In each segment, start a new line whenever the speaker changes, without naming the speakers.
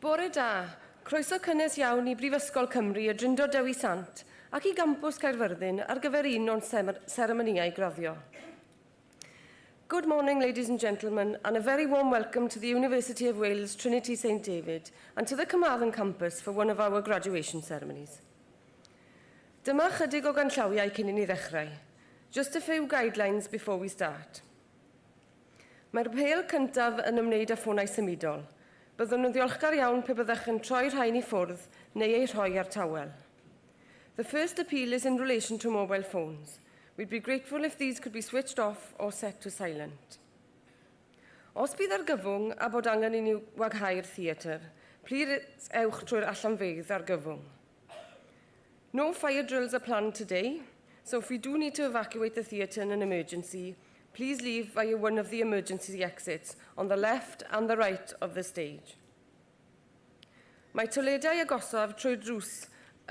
Bore da, croeso cynnes iawn i Brifysgol Cymru y Drindod Dewi Sant ac i gampws Carmarthen ar gyfer un o'n seremoniau graddio. Good morning, ladies and gentlemen, and a very warm welcome to the University of Wales Trinity St David and to the Carmarthen campus for one of our graduation ceremonies. Dyma chydig o ganllawiau cyn i ni ddechrau. Just a few guidelines before we start. Mae'r pêl cyntaf yn ymwneud â ffonau symudol. Byddwn nhw'n ddiolchgar iawn pe byddech yn troi rhain i ffwrdd neu ei rhoi ar tawel. The first appeal is in relation to mobile phones. We'd be grateful if these could be switched off or set to silent. Os bydd argyfwng a bod angen i ni waghau'r theatr, plis ewch trwy'r allanfeydd argyfwng. No fire drills are planned today, so if we do need to evacuate the theatre in an emergency, please leave via one of the emergency exits on the left and the right of the stage. Mae toiledau agosaf trwy'r drws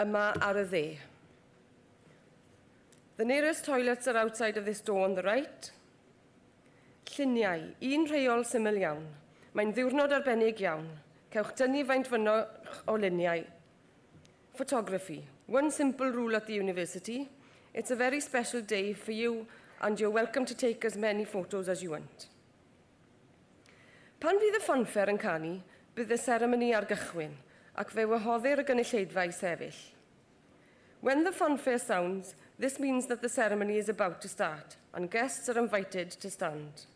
yma ar y dde. The nearest toilets are outside of this door on the right. Lluniau, un rheol syml iawn. Mae'n ddiwrnod arbennig iawn. Cewch dynnu faint fynnwch o luniau. Photography. One simple rule at the university. It's a very special day for you and you're welcome to take as many photos as you want. Pan fydd y fanfare yn canu, bydd y seremoni ar gychwyn ac fe wahoddir y gynulleidfa i sefyll. When the fanfare sounds, this means that the ceremony is about to start and guests are invited to stand.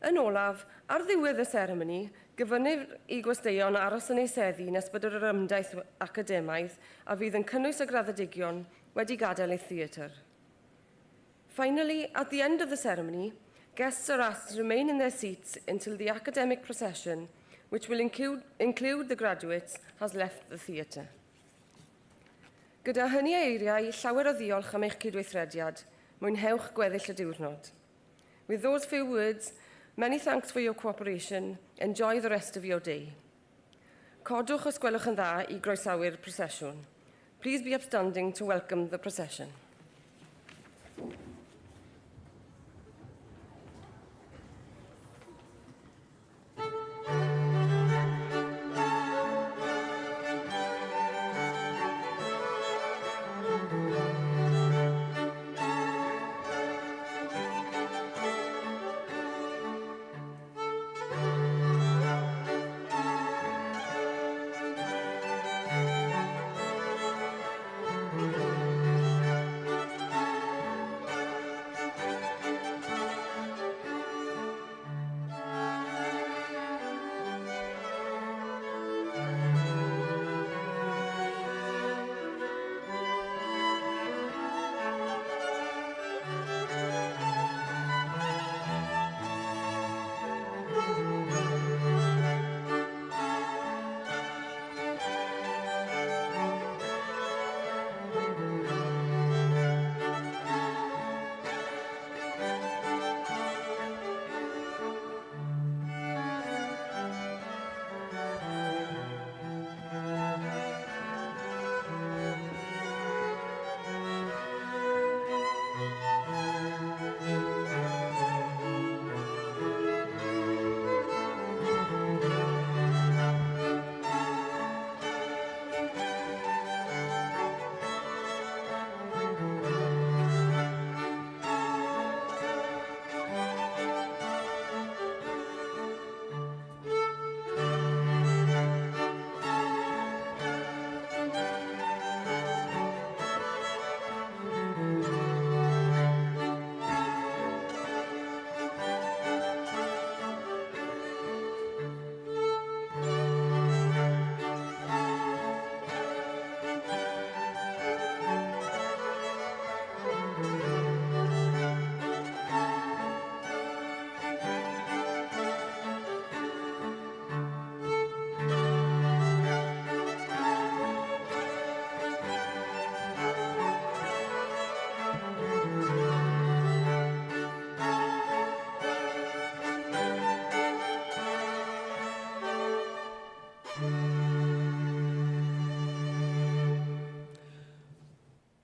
Yn olaf, ar ddiwedd y seremoni, gyfynnir i gwesteion aros yn ei seddi nes bod yr ymdaith academaidd a fydd yn cynnwys y graddedigion wedi gadael ei theatr. Finally, at the end of the ceremony, guests are asked to remain in their seats until the academic procession, which will include the graduates, has left the theatre. Gyda hynny eiriau, llawer o ddiolch am eich cydweithrediad. Mwynhewch gweddill y diwrnod. With those few words, many thanks for your cooperation. Enjoy the rest of your day. Codwch os gwelwch yn dda i groesawu'r procesiwn. Please be upstanding to welcome the procession.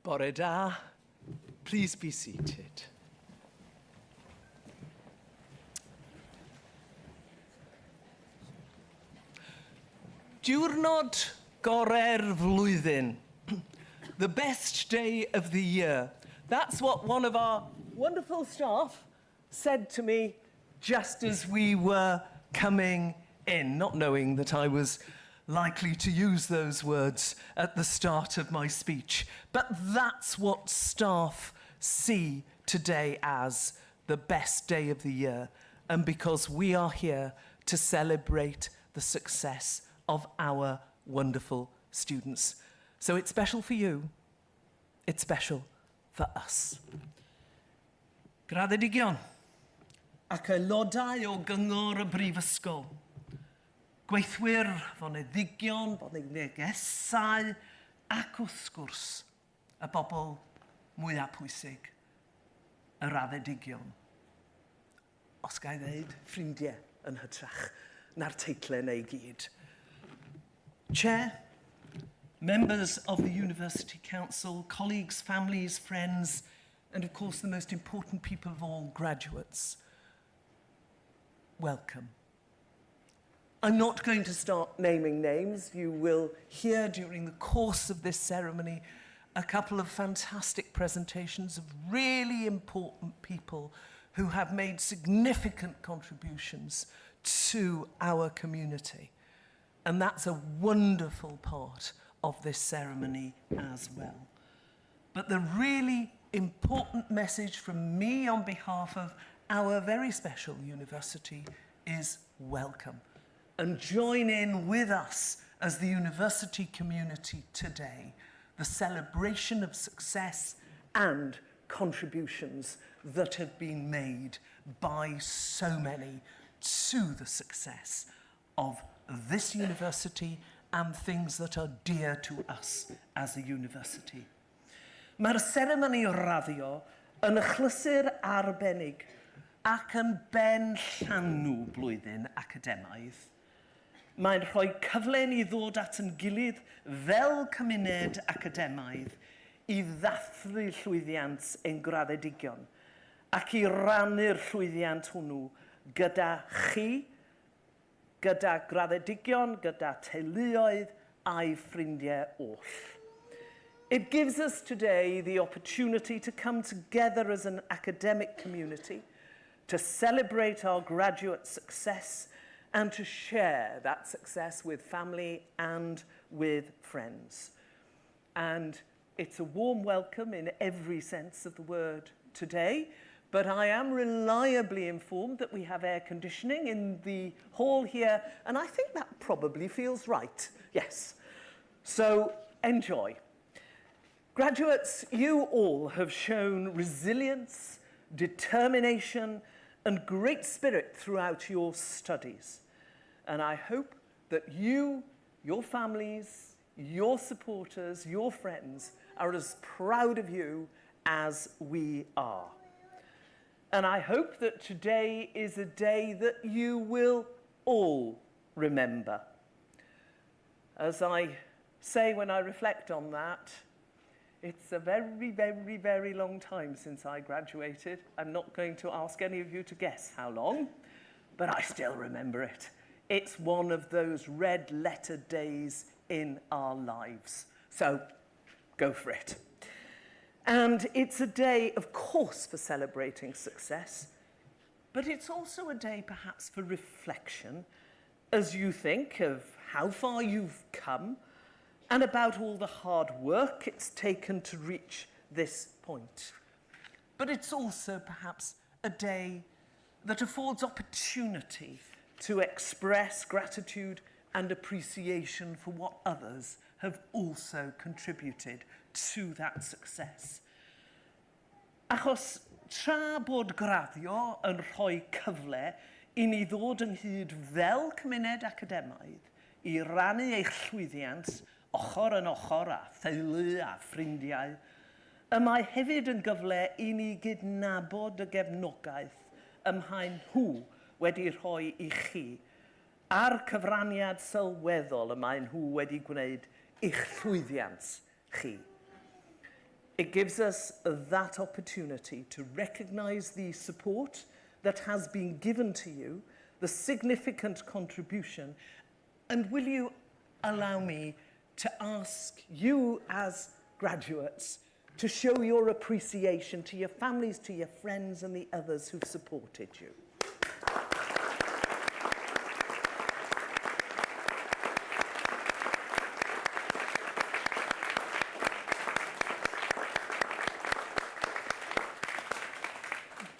Bore da. Please be seated. Diwrnod gore'r flwyddyn. The best day of the year. That's what one of our wonderful staff said to me just as we were coming in, not knowing that I was likely to use those words at the start of my speech. But that's what staff see today as the best day of the year. and because we are here to celebrate the success of our wonderful students. So it's special for you, it's special for us. Graddedigion ac aelodau o gyngor y brifysgol, gweithwyr, foneddigion, boneddigesau ac wrth gwrs y bobl mwyaf pwysig, y raddedigion. Os ga i ddeud ffrindiau yn hytrach na'r teitlau neu gyd. Chair, members of the University Council, colleagues, families, friends, and of course the most important people of all, graduates, welcome. I'm not going to start naming names. You will hear during the course of this ceremony a couple of fantastic presentations of really important people who have made significant contributions to our community. And that's a wonderful part of this ceremony as well. But the really important message from me on behalf of our very special university is welcome. And join in with us as the university community today, the celebration of success and contributions that have been made by so many to the success of this university and things that are dear to us as a university. Mae'r seremoni raddio yn achlysur arbennig ac yn ben llanw blwyddyn academaidd. Mae'n rhoi cyfle i ddod at yn gilydd fel cymuned academaidd i ddathlu llwyddiant ein graddedigion ac i rannu'r llwyddiant hwnnw gyda chi, gyda graddedigion, gyda teuluoedd a'i ffrindiau oll. It gives us today the opportunity to come together as an academic community, to celebrate our graduate success and to share that success with family and with friends. And it's a warm welcome in every sense of the word today, but I am reliably informed that we have air conditioning in the hall here, and I think that probably feels right, yes. So enjoy. Graduates, you all have shown resilience, determination, and great spirit throughout your studies. And I hope that you, your families, your supporters, your friends are as proud of you as we are. And I hope that today is a day that you will all remember. As I say when I reflect on that, it's a very, very, very long time since I graduated. I'm not going to ask any of you to guess how long, but I still remember it. It's one of those red-letter days in our lives. So, go for it. And it's a day, of course, for celebrating success, but it's also a day perhaps for reflection as you think of how far you've come and about all the hard work it's taken to reach this point. But it's also perhaps a day that affords opportunity to express gratitude and appreciation for what others have also contributed to that success. Achos tra bod graddio yn rhoi cyfle i ni ddod ynghyd fel cymuned academaidd i rannu eich llwyddiant ochr yn ochr a theulu a ffrindiau, y mae hefyd yn gyfle i ni gydnabod y gefnogaeth ymhaen nhw wedi rhoi i chi a'r cyfraniad sylweddol y mae nhw wedi gwneud i'ch llwyddiant chi. It gives us that opportunity to recognise the support that has been given to you, the significant contribution, and will you allow me to ask you as graduates to show your appreciation to your families, to your friends, and the others who've supported you.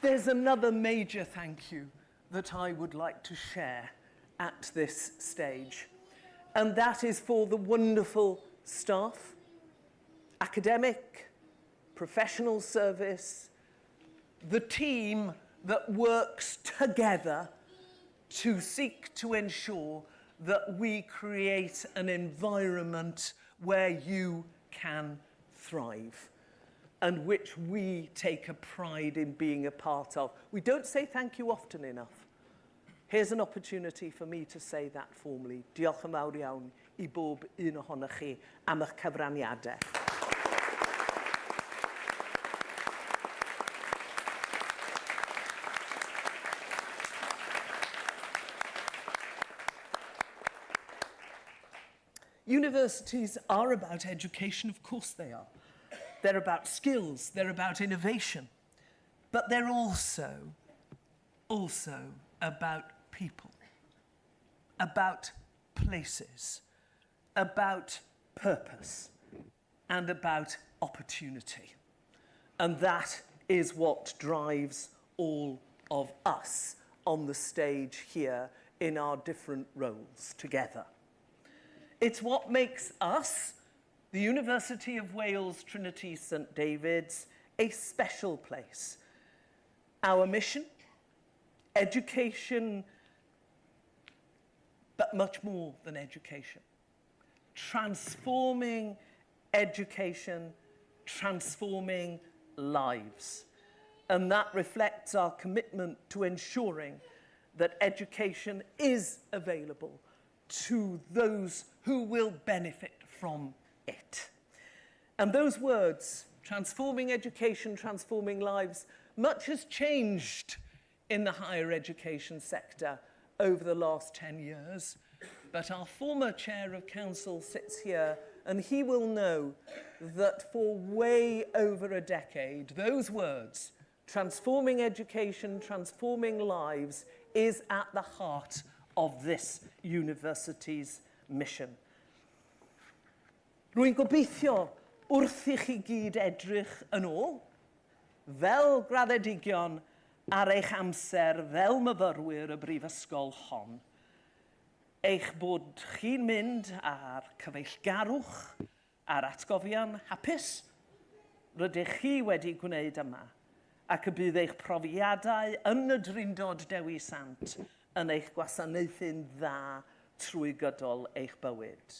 There's another major thank you that I would like to share at this stage. And that is for the wonderful staff, academic, professional service, the team that works together to seek to ensure that we create an environment where you can thrive and which we take a pride in being a part of. We don't say thank you often enough. Here's an opportunity for me to say that formally. Diolch yn fawr iawn I bob un ohonoch chi am eich cyfraniadau. Universities are about education, of course they are. They're about skills, they're about innovation, but they're also about people, about places, about purpose, and about opportunity. And that is what drives all of us on the stage here in our different roles together. It's what makes us, the University of Wales Trinity St David's, a special place. Our mission, education, but much more than education. Transforming education, transforming lives. And that reflects our commitment to ensuring that education is available to those who will benefit from it. And those words, transforming education, transforming lives, much has changed in the higher education sector over the last 10 years. But our former chair of council sits here, and he will know that for way over a decade, those words, transforming education, transforming lives, is at the heart of this university's mission. Rwy'n gobeithio wrth I chi gyd edrych yn ôl, fel graddedigion ar eich amser fel myfyrwyr y brifysgol hon, eich bod chi'n mynd ar cyfeillgarwch, ar atgofion hapus, rydych chi wedi gwneud yma, ac y bydd eich profiadau yn y Drindod Dewi Sant yn eich gwasanaethu'n dda trwy gydol eich bywyd.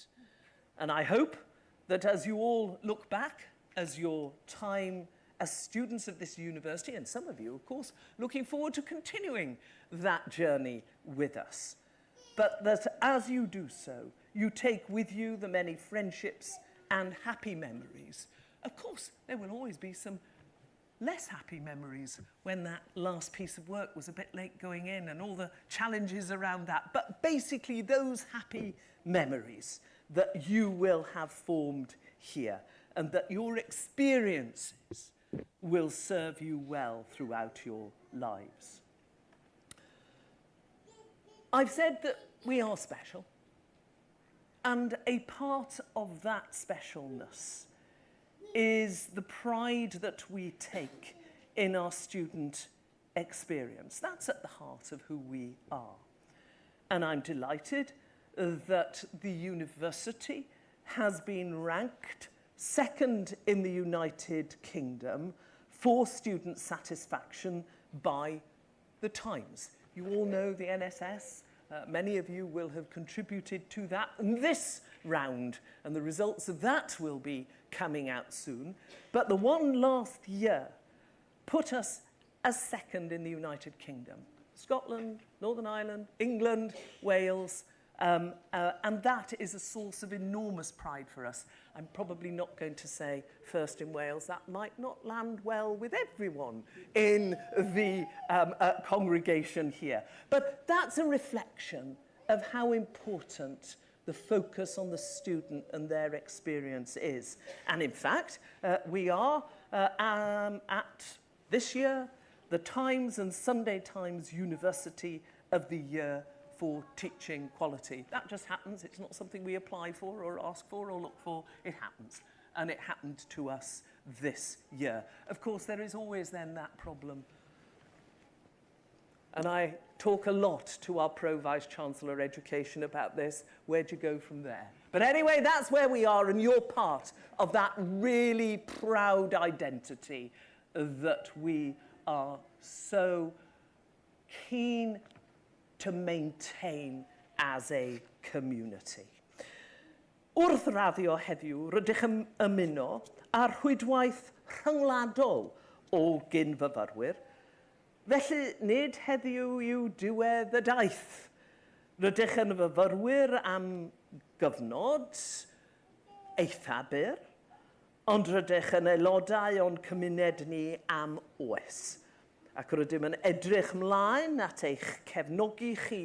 And I hope that as you all look back, as your time as students of this university, and some of you, of course, looking forward to continuing that journey with us, but that as you do so, you take with you the many friendships and happy memories. Of course, there will always be some less happy memories when that last piece of work was a bit late going in and all the challenges around that. But basically, those happy memories that you will have formed here and that your experiences will serve you well throughout your lives. I've said that we are special, and a part of that specialness is the pride that we take in our student experience. That's at the heart of who we are. And I'm delighted that the university has been ranked second in the United Kingdom for student satisfaction by the Times. You all know the NSS. Many of you will have contributed to that in this round, and the results of that will be coming out soon. But the one last year put us as second in the United Kingdom. Scotland, Northern Ireland, England, Wales, and that is a source of enormous pride for us. I'm probably not going to say first in Wales. That might not land well with everyone in the congregation here. But that's a reflection of how important the focus on the student and their experience is. And in fact, we are at this year, the Times and Sunday Times University of the Year for teaching quality. That just happens. It's not something we apply for or ask for or look for. It happens. And it happened to us this year. Of course, there is always then that problem And I talk a lot to our Pro-Vice-Chancellor Education about this. Where'd you go from there? But anyway, that's where we are, and you're part of that really proud identity that we are so keen to maintain as a community. Wrth raddio heddiw, rydych yn ymuno ar rhwydwaith rhyngwladol o gynfyfyrwyr. Felly, nid heddiw yw diwedd y daith. Rydych yn fyfyrwyr am gyfnod eitha byr, ond rydych yn aelodau o'n cymuned ni am oes. Ac rydym yn edrych mlaen at eich cefnogi chi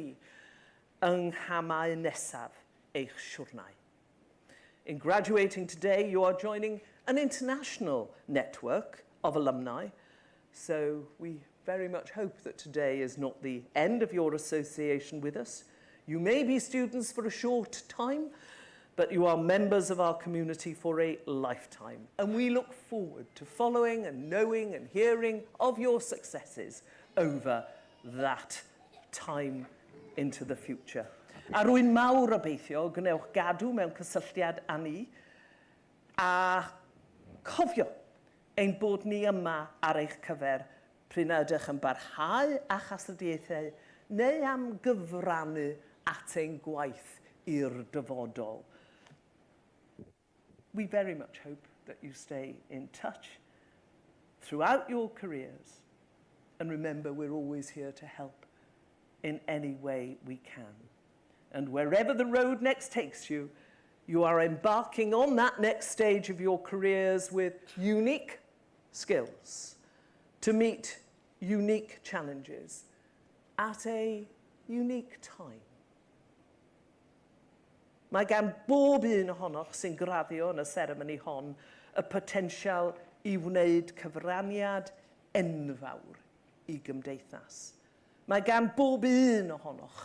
yng nghamau nesaf eich siwrnau. In graduating today, you are joining an international network of alumni, so we very much hope that today is not the end of your association with us. You may be students for a short time, but you are members of our community for a lifetime. And we look forward to following and knowing and hearing of your successes over that time into the future. A rwy'n mawr obeithio gwnewch gadw mewn cysylltiad â ni a cofio ein bod ni yma ar eich cyfer pryn ydych yn barhau a chasodiaethau neu am gyfrannu at ein gwaith i'r dyfodol. We very much hope that you stay in touch throughout your careers, and remember we're always here to help in any way we can. And wherever the road next takes you, you are embarking on that next stage of your careers with unique skills to meet unique challenges at a unique time. Mae gan bob un ohonoch sy'n graddio yn y seremoni hon y potensial i wneud cyfraniad enfawr i gymdeithas. Mae gan bob un ohonoch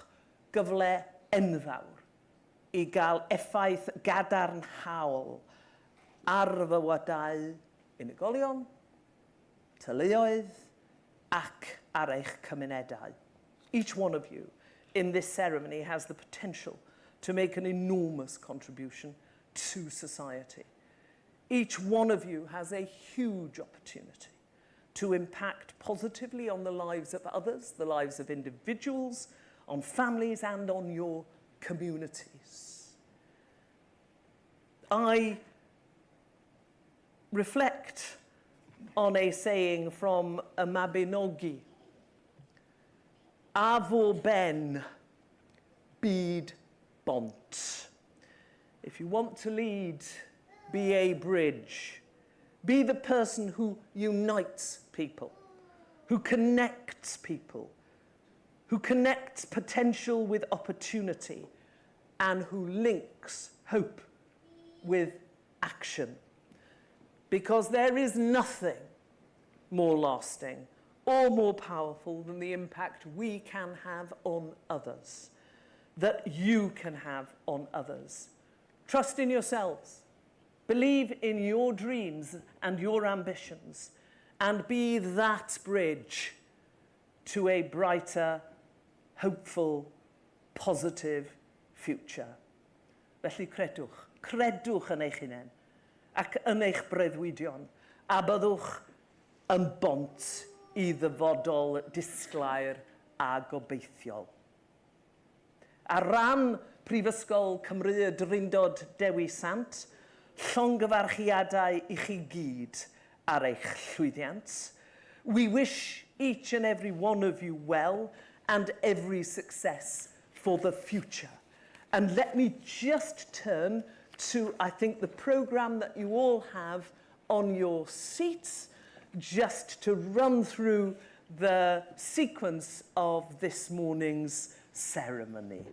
gyfle enfawr i gael effaith gadarnhaol ar fywydau unigolion, teuluoedd ac ar eich cymunedau. Each one of you in this ceremony has the potential to make an enormous contribution to society. Each one of you has a huge opportunity to impact positively on the lives of others, the lives of individuals, on families and on your communities. I reflect on a saying from a Mabinogi, a fo ben, byd bont. If you want to lead, be a bridge. Be the person who unites people, who connects people, who connects potential with opportunity, and who links hope with action. Because there is nothing more lasting or more powerful than the impact we can have on others, that you can have on others. Trust in yourselves. Believe in your dreams and your ambitions, and be that bridge to a brighter, hopeful, positive future. Felly credwch yn eich hunain ac yn eich breuddwydion, a byddwch yn bont i ddyfodol disglair a gobeithiol. Ar ran Prifysgol Cymru y Drindod Dewi Sant, llongyfarchiadau i chi gyd ar eich llwyddiant. We wish each and every one of you well and every success for the future. And let me just turn to, I think, the programme that you all have on your seats, just to run through the sequence of this morning's ceremony.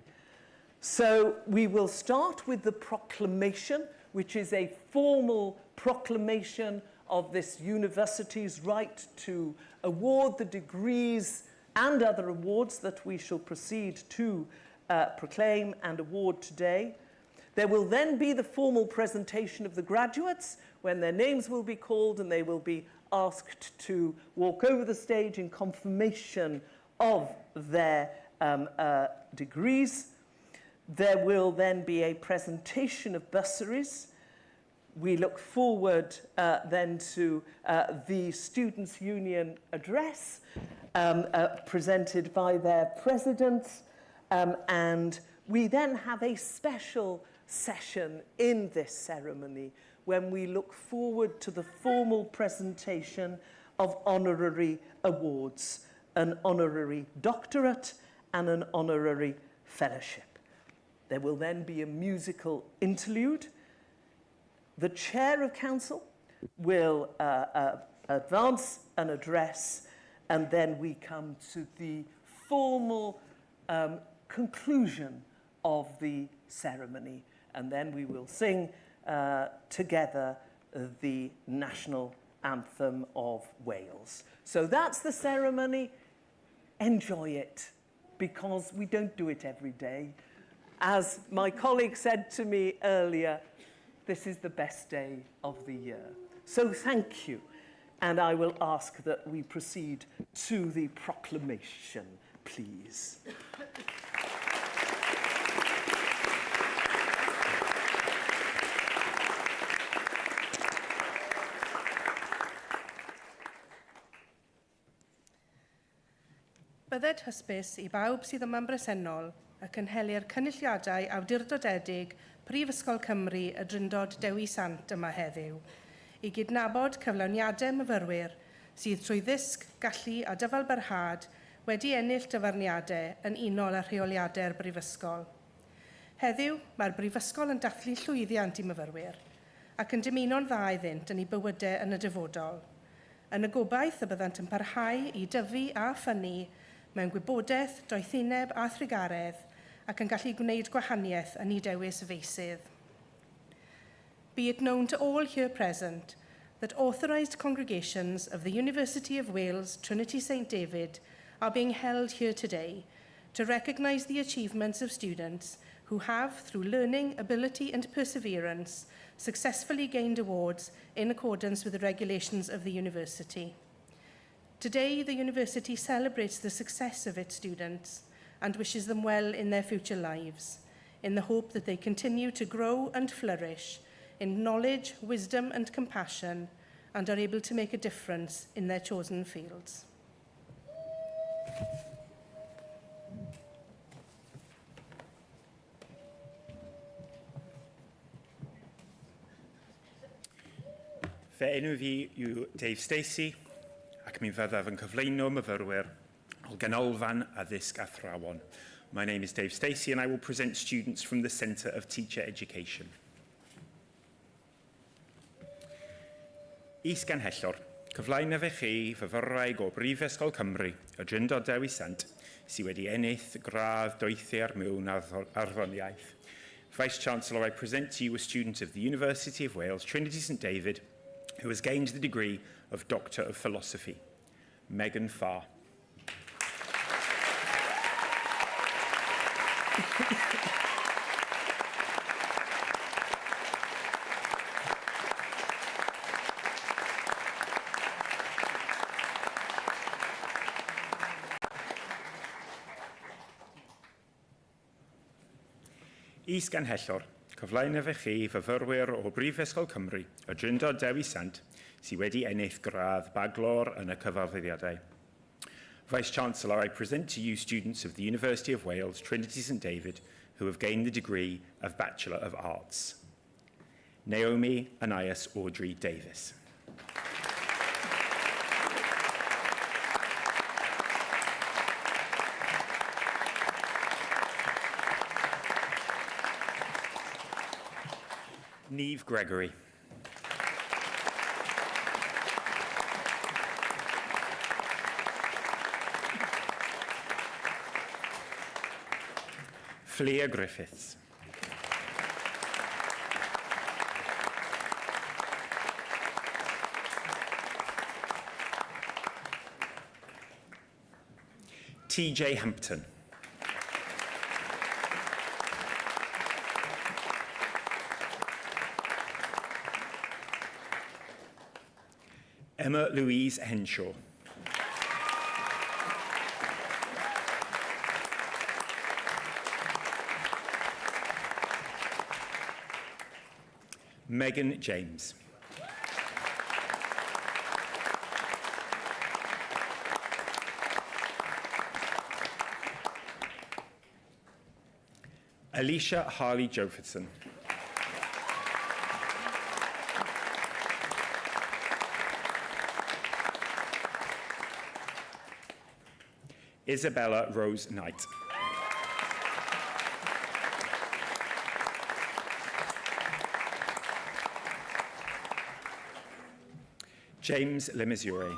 So we will start with the proclamation, which is a formal proclamation of this university's right to award the degrees and other awards that we shall proceed to proclaim and award today. There will then be the formal presentation of the graduates when their names will be called and they will be asked to walk over the stage in confirmation of their degrees. There will then be a presentation of bursaries. We look forward then to the Students' Union address presented by their president, and we then have a special session in this ceremony when we look forward to the formal presentation of honorary awards, an honorary doctorate and an honorary fellowship. There will then be a musical interlude. The Chair of Council will advance an address, and then we come to the formal conclusion of the ceremony, and then we will sing together the national anthem of Wales. So that's the ceremony. Enjoy it, because we don't do it every day. As my colleague said to me earlier, this is the best day of the year. So thank you, and I will ask that we proceed to the proclamation, please.
Bydded hysbys I bawb sydd yma'n bresennol ac yn helu'r cynulliadau awdurdodedig Prifysgol Cymru y Drindod Dewi Sant yma heddiw, I gydnabod cyflawniadau myfyrwyr sydd trwy ddysg, gallu a dyfalbarhad wedi ennill dyfarniadau yn unol â rheoliadau'r Brifysgol. Heddiw, mae'r Brifysgol yn dathlu llwyddiant I myfyrwyr ac yn dymuno'n dda iddynt yn ei bywydau yn y dyfodol, yn y gobaith y byddant yn parhau I dyfu a ffynnu mewn gwybodaeth, doethineb a thrigaredd ac yn gallu gwneud gwahaniaeth yn ei dewis feisydd. Be it known to all here present that authorised congregations of the University of Wales Trinity St David are being held here today to recognise the achievements of students who have, through learning, ability and perseverance, successfully gained awards in accordance with the regulations of the university. Today, the university celebrates the success of its students and wishes them well in their future lives, in the hope that they continue to grow and flourish in knowledge, wisdom and compassion, and are able to make a difference in their chosen fields.
Fy enw fi yw Dave Stacey, ac mi fyddaf yn cyflwyno myfyrwyr o ganolfan addysg athrawon. My name is Dave Stacey and I will present students from the Centre of Teacher Education. Is Ganhellor, cyflwyno fe chi fyfyrwraig o Brifysgol Cymru, y Drindod Dewi Sant, sydd wedi ennill gradd doethi'r mewn arddoniaeth. Vice-Chancellor, I present to you a student of the University of Wales, Trinity St David, who has gained the degree of Doctor of Philosophy, Megan Farr. Is Ganhellor, cyflwyno fe chi fyfyrwyr o Brifysgol Cymru, y Drindod Dewi Sant, sydd wedi ennill gradd baglor yn y cyfarfyddiadau. Vice-Chancellor, I present to you students of the University of Wales, Trinity St David, who have gained the degree of Bachelor of Arts. Naomi Anais Audrey Davis. Neve Gregory. Flea Griffiths. TJ Hampton. Emma Louise Henshaw. Megan James. Alicia Harley-Jofferson. Isabella Rose Knight. James Lemisure.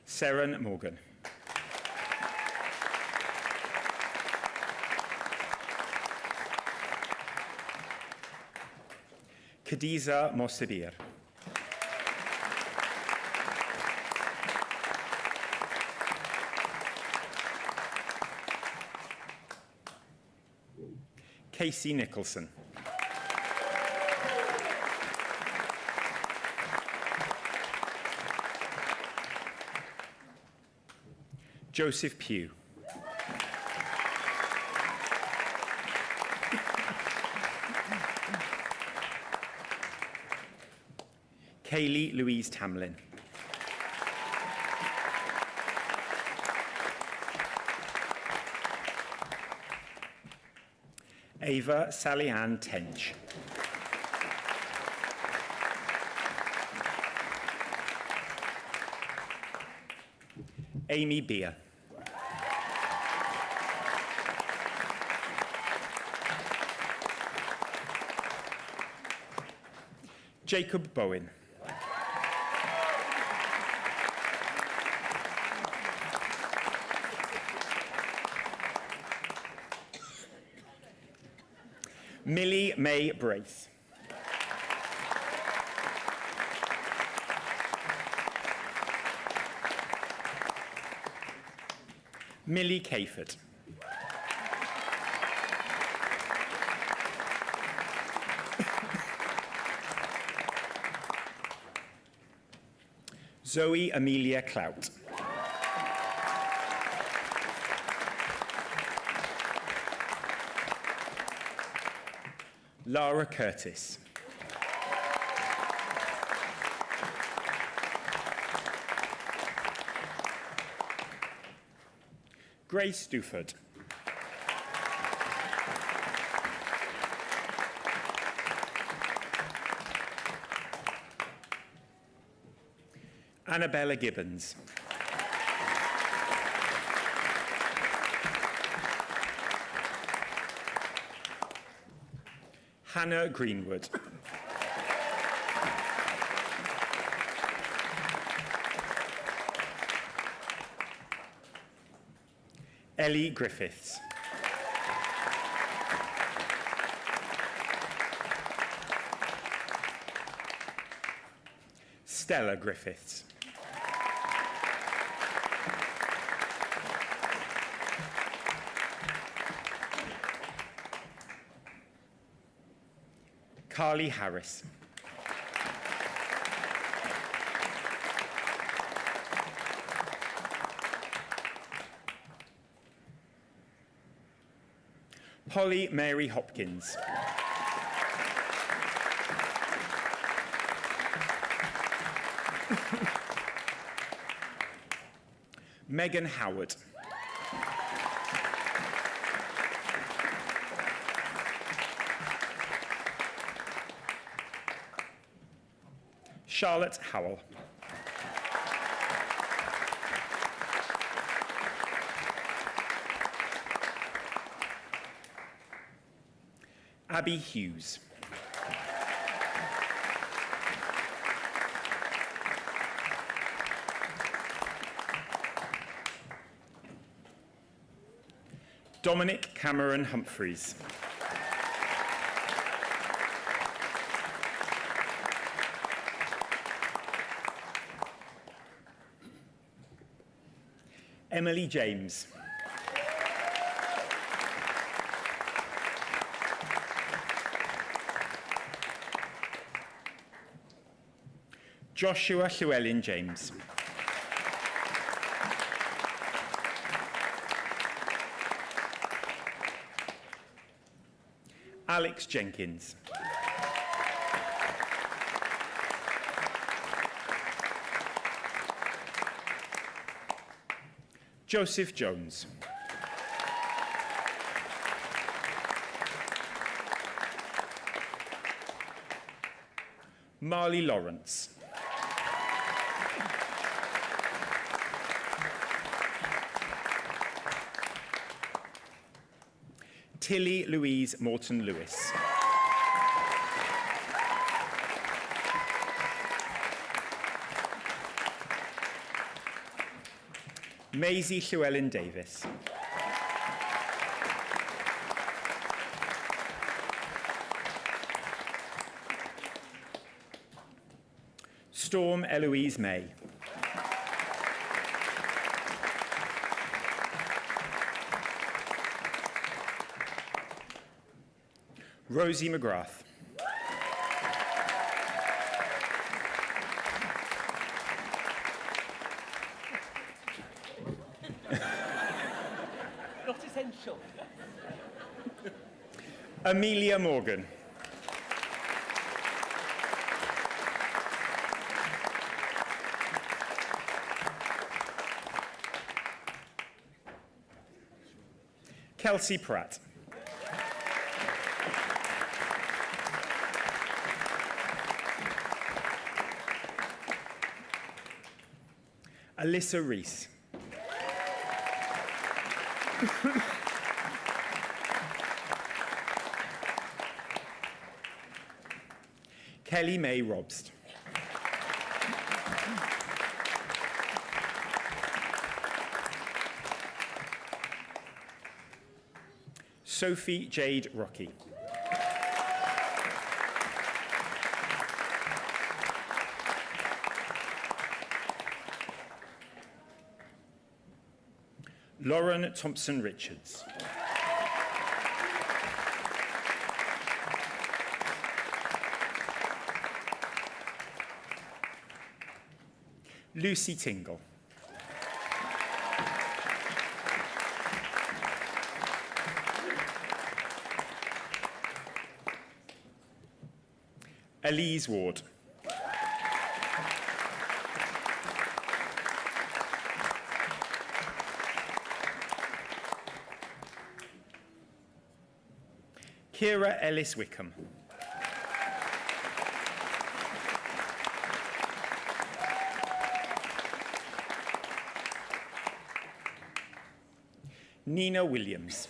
Seren Morgan. Khadiza Mosibir. Casey Nicholson. Joseph Pugh. Kaylee Louise Tamlin. Ava Sally-Ann Tench. Amy Beer. Jacob Bowen. Millie May Brace. Millie Cayford. Zoe Amelia Clout. Lara Curtis. Grace Duford. Annabella Gibbons. Hannah Greenwood. Ellie Griffiths. Stella Griffiths. Carly Harris. Polly Mary Hopkins. Megan Howard. Charlotte Howell. Abby Hughes. Dominic Cameron Humphreys. Emily James. Joshua Llewellyn James. Alex Jenkins. Joseph Jones. Marley Lawrence. Tilly Louise Morton Lewis. Maisie Llewellyn Davis. Storm Eloise May. Rosie McGrath.
Not essential.
Amelia Morgan. Kelsey Pratt. Alyssa Rees. Kelly May Robst. Sophie Jade Rocky. Lauren Thompson Richards. Lucy Tingle. Elise Ward. Kira Ellis Wickham. Nina Williams.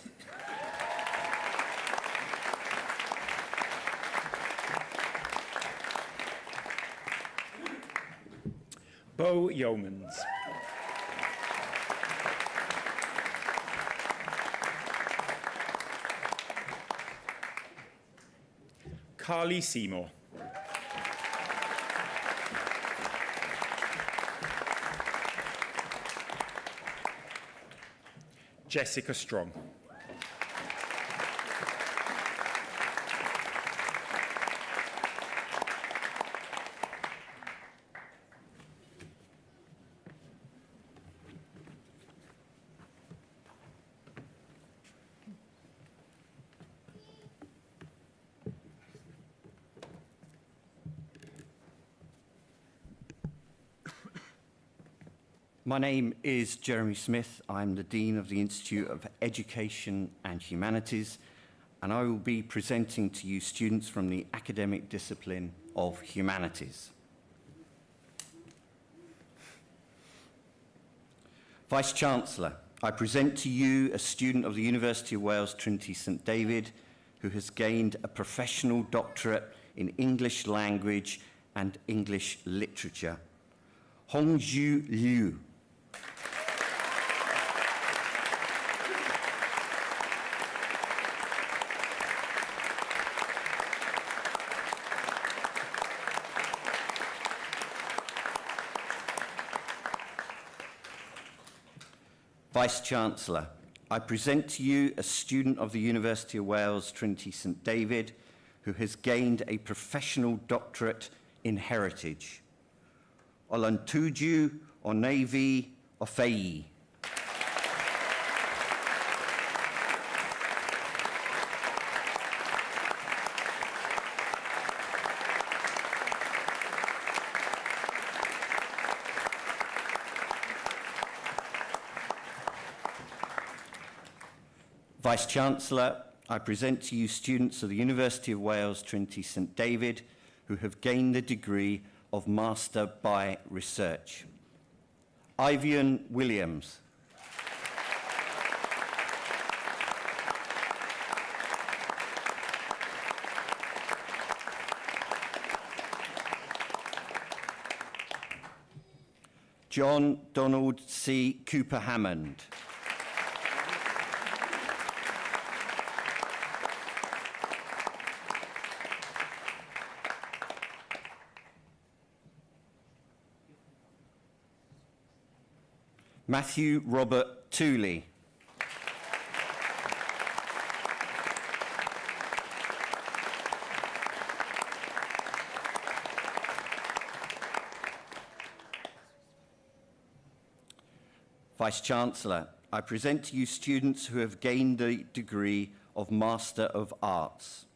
Bo Yeomans. Carly Seymour. Jessica Strong.
My name is Jeremy Smith. I'm the Dean of the Institute of Education and Humanities, and I will be presenting to you students from the academic discipline of Humanities. Vice-Chancellor, I present to you a student of the University of Wales Trinity St David who has gained a professional doctorate in English language and English literature. Hongju Liu. Vice-Chancellor, I present to you a student of the University of Wales Trinity St David who has gained a professional doctorate in heritage. Olantuju Onevi Ofeyi. Vice-Chancellor, I present to you students of the University of Wales, Trinity St David, who have gained the degree of Master by Research. Ivian Williams. John Donald C. Cooper-Hammond. Matthew Robert Tooley. Vice-Chancellor, I present to you students who have gained the degree of Master of Arts.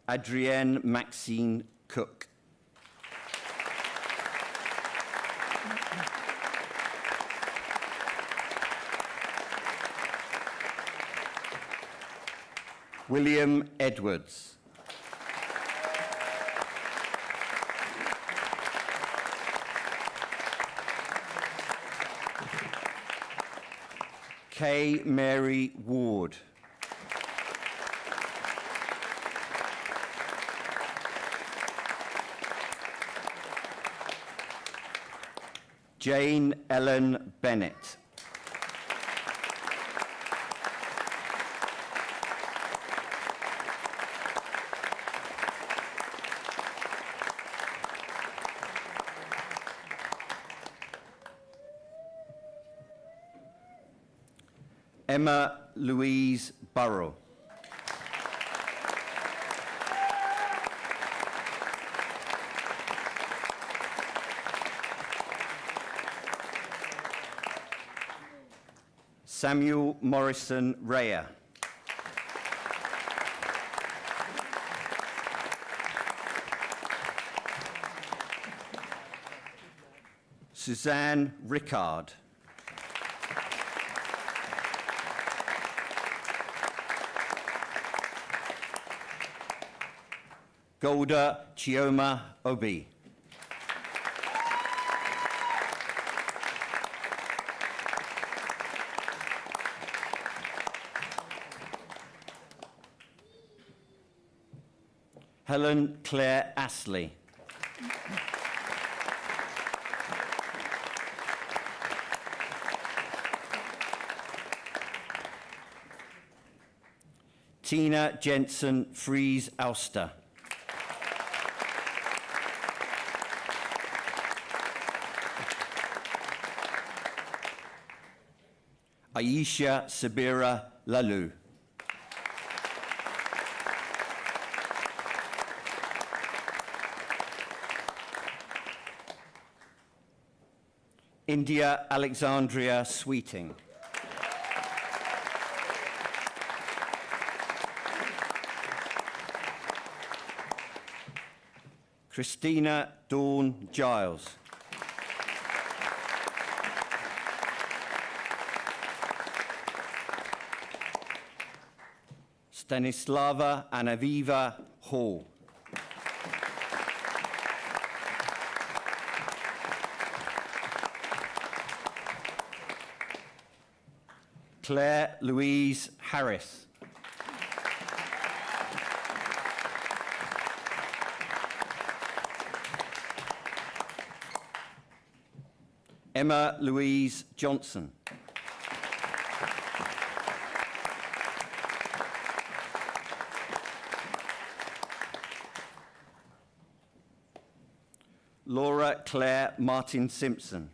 Adrienne Maxine Cook. William Edwards. Kay Mary Ward. Jane Ellen Bennett. Emma Louise Burrow. Samuel Morrison Rea. Suzanne Rickard. Golda Chioma Obi. Helen Claire Astley. Tina Jensen Fries Auster. Aisha Sabira Lalu. India Alexandria Sweeting. Christina Dawn Giles. Stanislava Anaviva Hall. Claire Louise Harris. Emma Louise Johnson. Laura Claire Martin Simpson.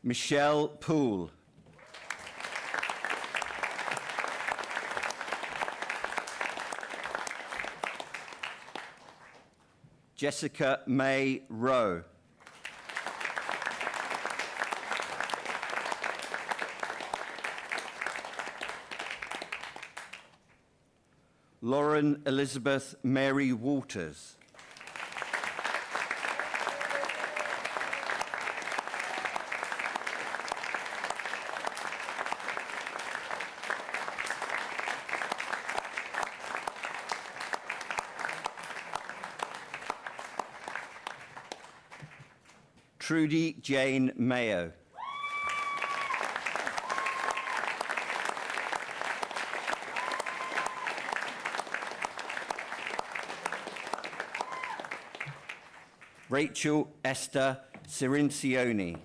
Michelle Poole. Jessica May Rowe. Lauren Elizabeth Mary Walters. Trudy Jane Mayo. Rachel Esther Cirincioni.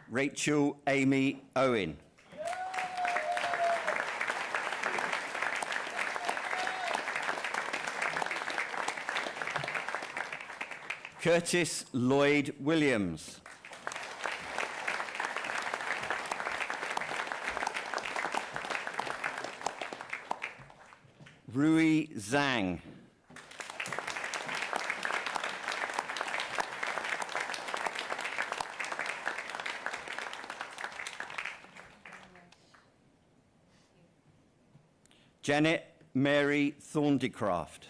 Rachel Amy Owen. Curtis Lloyd Williams. Rui Zhang. Janet Mary Thorndicraft.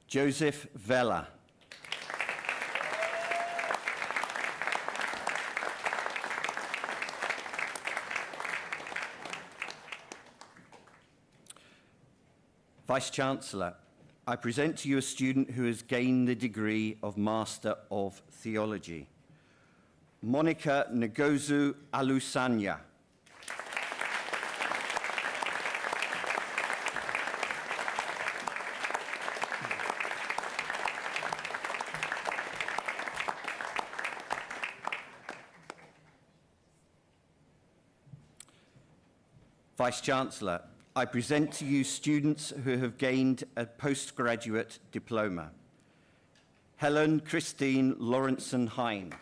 Joseph Vella. Vice-Chancellor, I present to you a student who has gained the degree of Master of Theology. Monica Ngozu Alusanya. Vice-Chancellor, I present to you students who have gained a postgraduate diploma. Helen Christine Lawrenson Hind.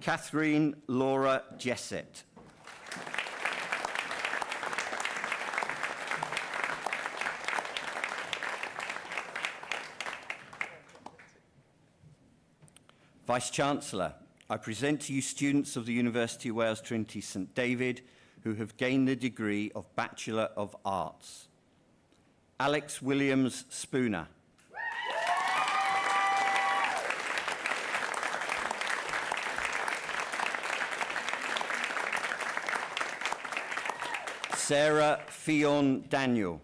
Catherine Laura Jessett. Vice-Chancellor, I present to you students of the University of Wales Trinity St David who have gained the degree of Bachelor of Arts. Alex Williams Spooner. Sarah Fionn Daniel.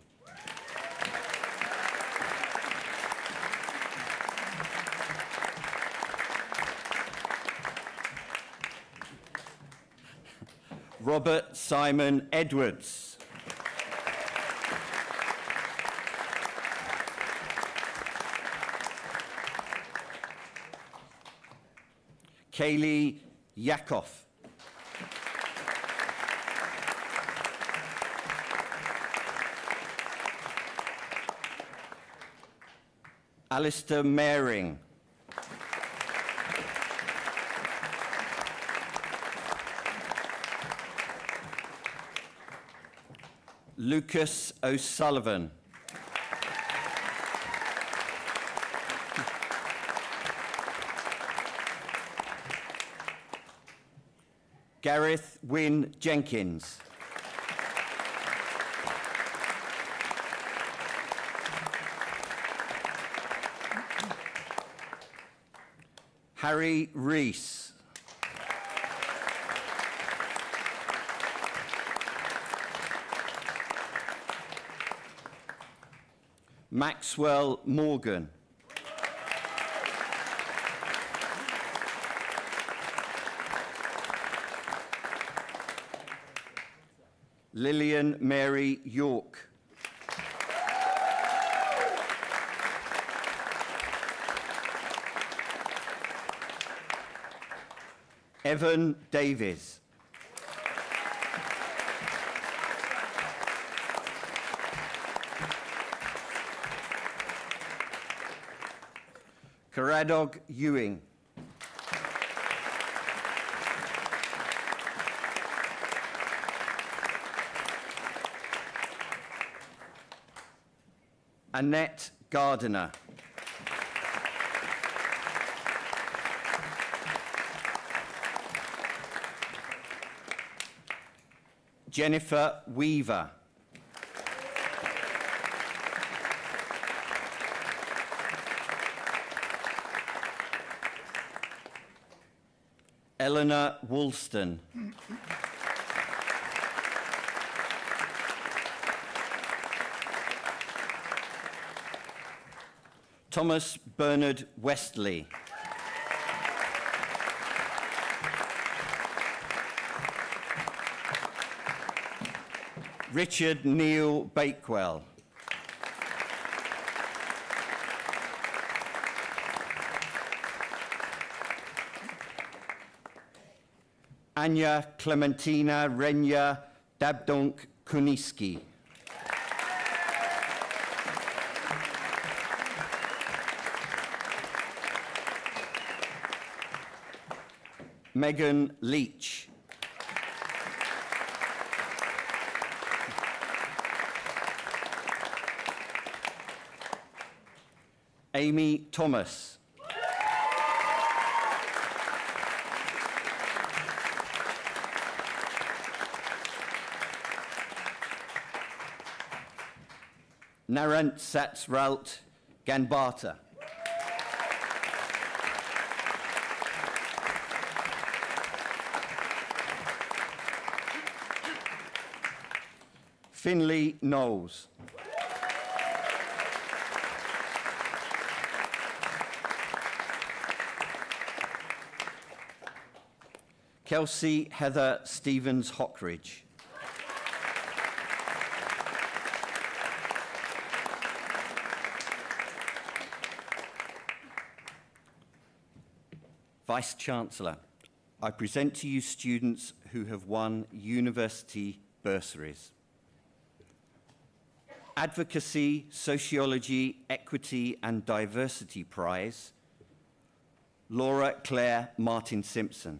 Robert Simon Edwards. Kaylee Yakov. Alistair Maring. Lucas O'Sullivan. Gareth Wynne Jenkins. Harry Rees. Maxwell Morgan. Lillian Mary York. Evan Davies. Caradog Ewing. Annette Gardiner. Jennifer Weaver. Eleanor Woolston. Thomas Bernard Westley. Richard Neil Bakewell. Anya Clementina Renya Dabdonk Kuniski. Megan Leach. Amy Thomas. Narant Satsralt Ganbata. Finley Knowles. Kelsey Heather Stevens Hockridge. Vice-Chancellor, I present to you students who have won university bursaries. Advocacy, Sociology, Equity and Diversity Prize, Laura Claire Martin Simpson.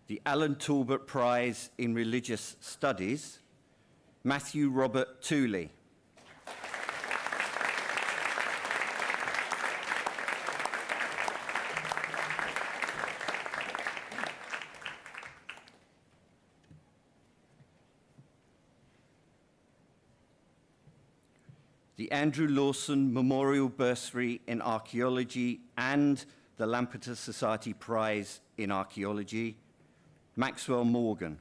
The Alan Talbot Prize in Religious Studies, Matthew Robert Tooley. The Andrew Lawson Memorial Bursary in Archaeology and the Lampeter Society Prize in Archaeology, Maxwell Morgan.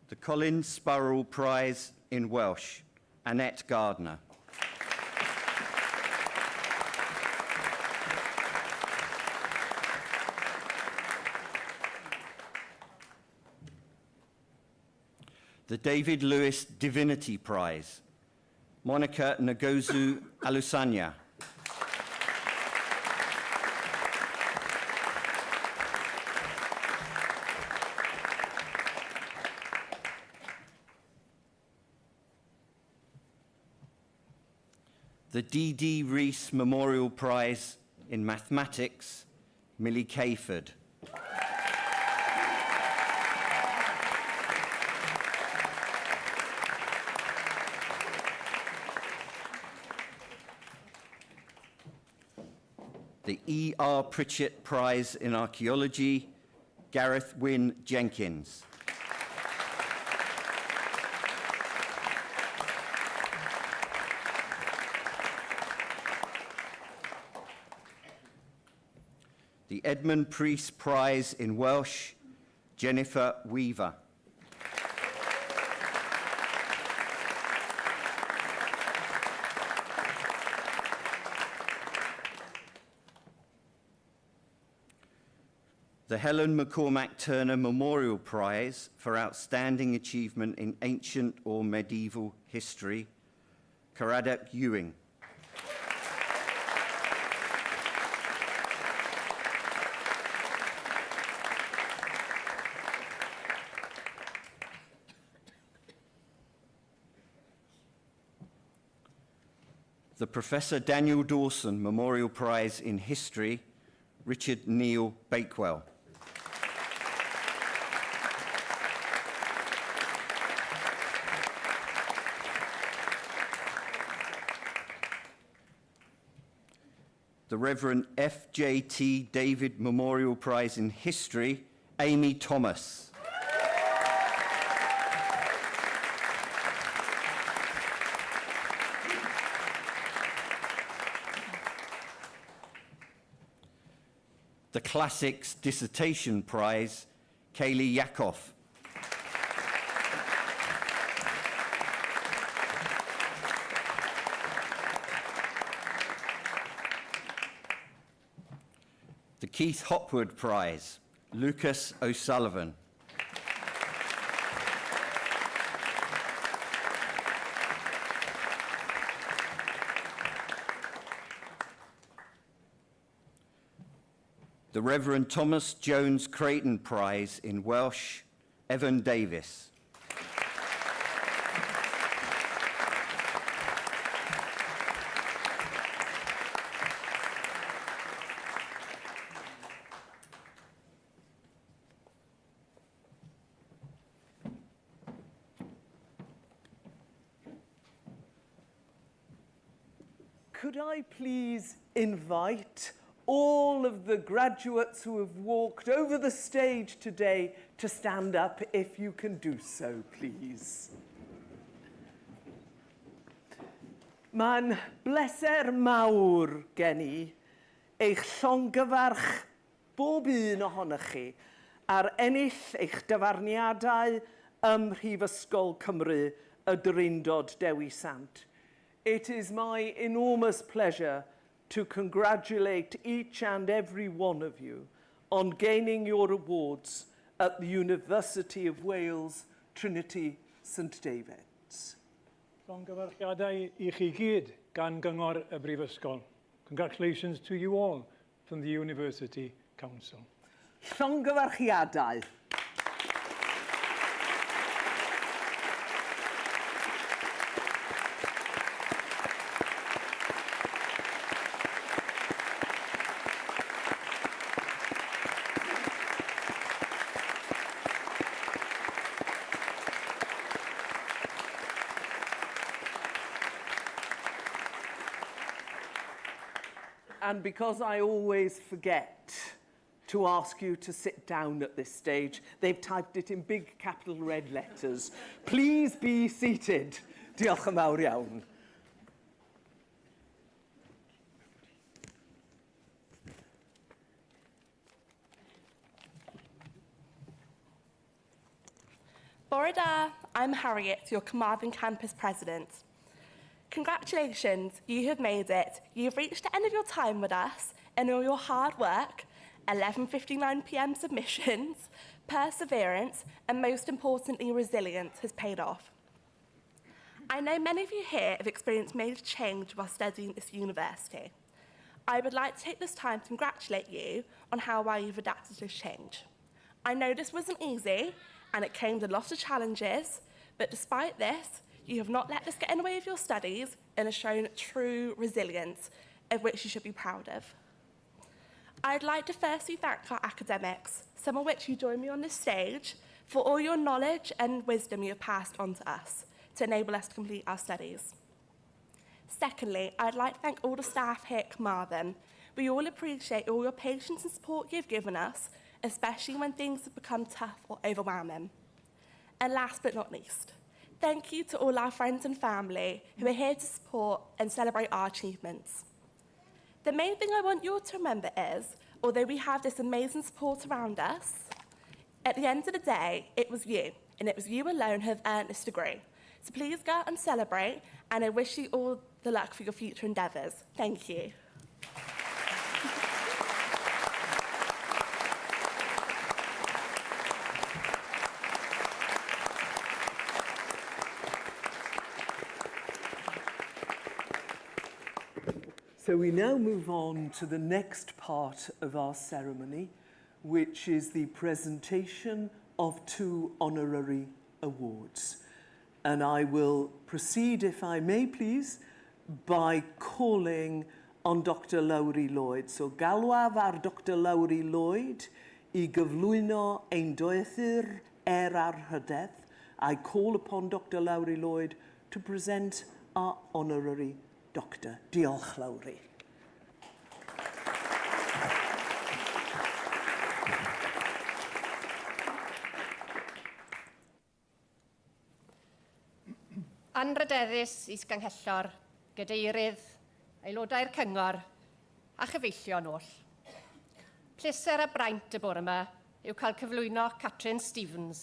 The Colin Sparrow Prize in Welsh, Annette Gardner. The David Lewis Divinity Prize, Monica Ngozu Alusanya. The D.D. Rees Memorial Prize in Mathematics, Millie Cayford. The E.R. Pritchett Prize in Archaeology, Gareth Wynne Jenkins. The Edmund Priest Prize in Welsh, Jennifer Weaver. The Helen McCormack Turner Memorial Prize for Outstanding Achievement in Ancient or Medieval History, Caradoc Ewing. the Professor Daniel Dawson Memorial Prize in History, Richard Neil Bakewell. The Reverend F.J.T. David Memorial Prize in History, Amy Thomas. The Classics Dissertation Prize, Kaylee Yakov. The Keith Hopwood Prize, Lucas O'Sullivan. The Reverend Thomas Jones Creighton Prize in Welsh, Evan Davis.
Could I please invite all of the graduates who have walked over the stage today to stand up if you can do so, please. Mae'n bleser mawr gen i eich llongyfarch bob un ohonych chi ar ennill eich dyfarniadau ym Mhrifysgol Cymru y Drindod Dewi Sant. It is my enormous pleasure to congratulate each and every one of you on gaining your awards at the University of Wales, Trinity St David's.
Llongyfarchiadau I chi gyd gan gyngor y Brifysgol. Congratulations to you all from the University Council.
Llongyfarchiadau. And because I always forget to ask you to sit down at this stage, they've typed it in big capital red letters. Please be seated. Diolch yn fawr iawn.
Bore da, I'm Harriet, your Carmarthen campus president. Congratulations, you have made it. You've reached the end of your time with us, and all your hard work, 11:59 p.m. submissions, perseverance, and most importantly, resilience has paid off. I know many of you here have experienced major change while studying at this university. I would like to take this time to congratulate you on how well you've adapted to this change. I know this wasn't easy, and it came with a lot of challenges, but despite this, you have not let this get in the way of your studies and have shown true resilience, of which you should be proud of. I'd like to firstly thank our academics, some of which you join me on this stage, for all your knowledge and wisdom you have passed on to us to enable us to complete our studies. Secondly, I'd like to thank all the staff here at Carmarthen. We all appreciate all your patience and support you've given us, especially when things have become tough or overwhelming. And last but not least, thank you to all our friends and family who are here to support and celebrate our achievements. The main thing I want you all to remember is, although we have this amazing support around us, at the end of the day, it was you, and it was you alone who have earned this degree. So please go out and celebrate, and I wish you all the luck for your future endeavours. Thank you.
So we now move on to the next part of our ceremony, which is the presentation of 2 honorary awards. And I will proceed, if I may please, by calling on Dr Lowry Lloyd. So galwaf ar Dr Lowry Lloyd I gyflwyno ein doethyr ar hydedd. I call upon Dr Lowry Lloyd to present our honorary doctor. Diolch, Lowry.
Anrydeddus is-ganghellor, gadeirydd, aelodau'r cyngor a chyfeillion oll. Pleser a braint y bore yma yw cael cyflwyno Catrin Stevens,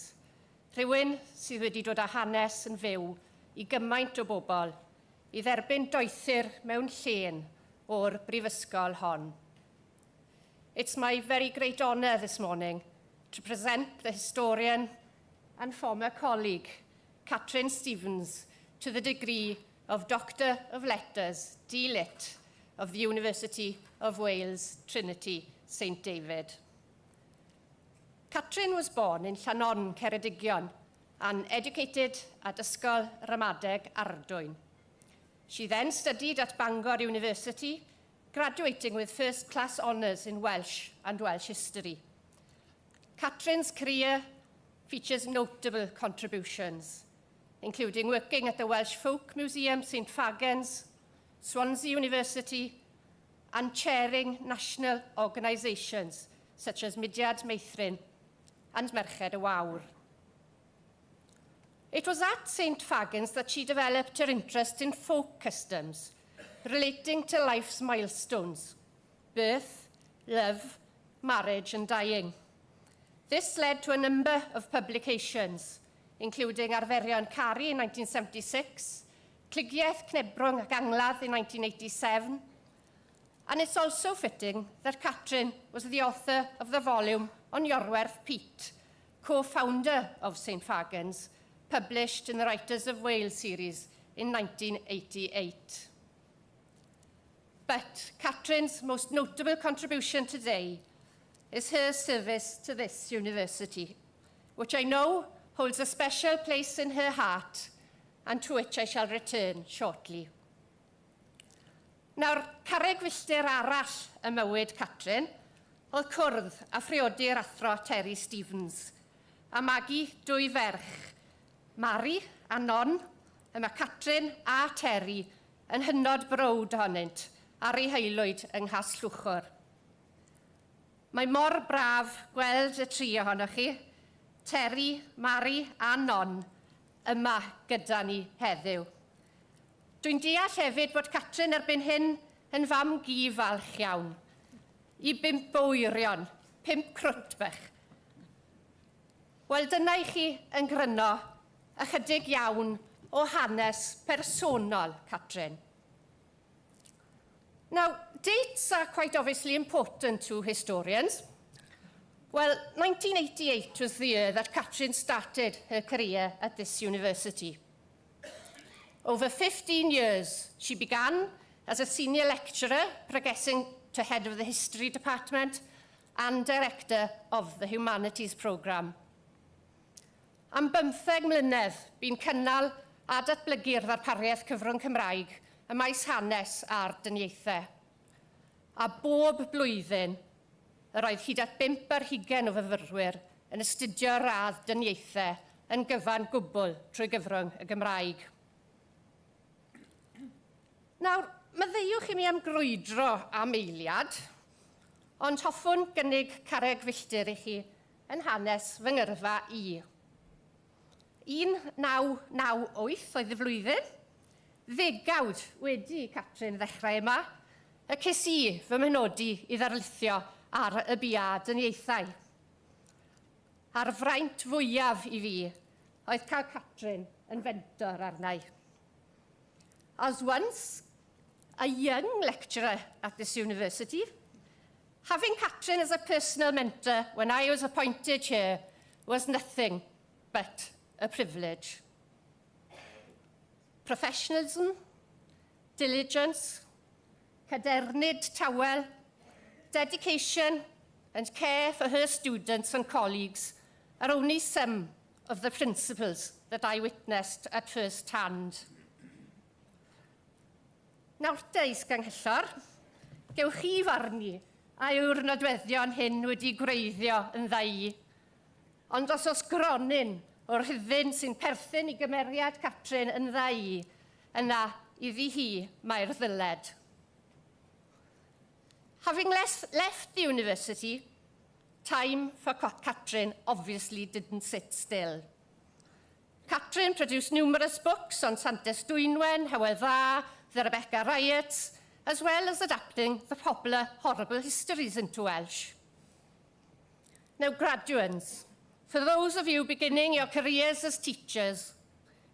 rhywun sydd wedi dod â hanes yn fyw I gymaint o bobl I dderbyn doethyr mewn llên o'r brifysgol hon. It's my very great honour this morning to present the historian and former colleague, Catrin Stevens, to the degree of Doctor of Letters, D.Lit, of the University of Wales, Trinity, St David. Catrin was born in Llanon, Ceredigion, and educated at Ysgol Ramadeg Ardwyn. She then studied at Bangor University, graduating with first-class honours in Welsh and Welsh history. Catrin's career features notable contributions, including working at the Welsh Folk Museum, St Fagans, Swansea University, and chairing national organisations such as Mudiad Meithrin and Merched y Wawr. It was at St Fagans that she developed her interest in folk customs relating to life's milestones, birth, love, marriage and dying. This led to a number of publications, including Arferion Cari in 1976, Cligiaeth Cnebrwng ac Angladd in 1987, and it's also fitting that Catrin was the author of the volume on Iorwerth Peat, co-founder of St Fagans, published in the Writers of Wales series in 1988. But Catrin's most notable contribution today is her service to this university, which I know holds a special place in her heart and to which I shall return shortly. Nawr, carreg filltir arall y mywyd Catrin oedd cwrdd a phriodir athro Terry Stevens a magu dwy ferch, Mari a Non, y mae Catrin a Terry yn hynod browd ohonynt ar ei heilwyd yng Nghas Llwchwr. Mae mor braf gweld y tri ohonoch chi, Terry, Mari a Non, yma gyda ni heddiw. Dwi'n deall hefyd bod Catrin erbyn hyn yn fam gi falch iawn. I 5 wyrion, 5 crwtbych. Wel, dyna I chi yn gryno ychydig iawn o hanes personol Catrin. Now, dates are quite obviously important to historians. Well, 1988 was the year that Catrin started her career at this university. Over 15 years, she began as a senior lecturer, progressing to head of the history department and director of the humanities programme. Am 15 mlynedd, bu'n cynnal a datblygu'r ddarpariaeth cyfrwng Cymraeg ym maes hanes a'r dyniaethau. A bob blwyddyn, yr oedd hyd at 5 ar 20 o fyfyrwyr yn astudio radd dyniaethau yn gyfan gwbl trwy gyfrwng y Gymraeg. Nawr, maddeuwch I mi am grwydro am eiliad, ond hoffwn gynnig carreg filltir I chi yn hanes fy ngyrfa I. 1998 oedd y flwyddyn, 10 wedi Catrin ddechrau yma, y ces I fy mynodi I ddarlithio ar y biad yn ieithau. A'r fraint fwyaf I fi oedd cael Catrin yn fentor arnau. As once a young lecturer at this university, having Catrin as a personal mentor when I was appointed chair was nothing but a privilege. Professionalism, diligence, cadernid tawel, dedication and care for her students and colleagues are only some of the principles that I witnessed at first hand. Nawr deis ganghellor, gewch chi farni a yw'r nodweddion hyn wedi gwreiddio yn ddau. Ond os oes gronyn o'r hyddyn sy'n perthyn i gymeriad Catrin yn ddau, yna iddi hi mae'r ddyled. Having left the university, time for Catrin obviously didn't sit still. Catrin produced numerous books on Santes Dwynwen, Hywel Dda, the Rebecca Riots, as well as adapting the popular horrible histories into Welsh. Now, graduates, for those of you beginning your careers as teachers,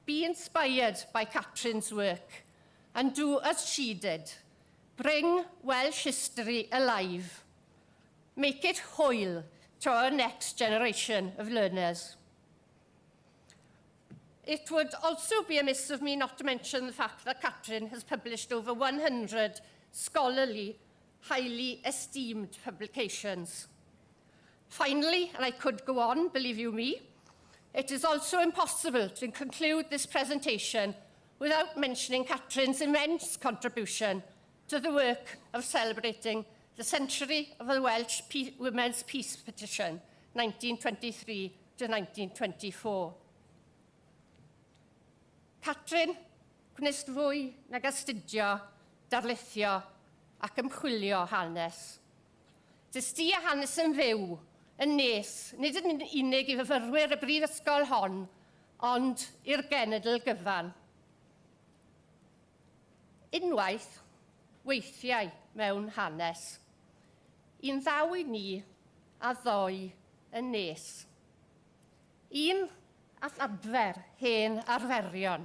be inspired by Catrin's work and do as she did. Bring Welsh history alive. Make it whole to our next generation of learners. It would also be amiss of me not to mention the fact that Catrin has published over 100 scholarly, highly esteemed publications. Finally, and I could go on, believe you me, it is also impossible to conclude this presentation without mentioning Catrin's immense contribution to the work of celebrating the century of the Welsh Women's Peace Petition, 1923 to 1924. Catrin, gwnes fwy nag astudio, darlithio ac ymchwilio hanes. Dysdi a hanes yn fyw, yn nes, nid yn unig i fyfyrwyr y brifysgol hon, ond i'r genedl gyfan. Unwaith, weithiau mewn hanes. Un ddaw i ni a ddoi yn nes. Un adfer hen arferion.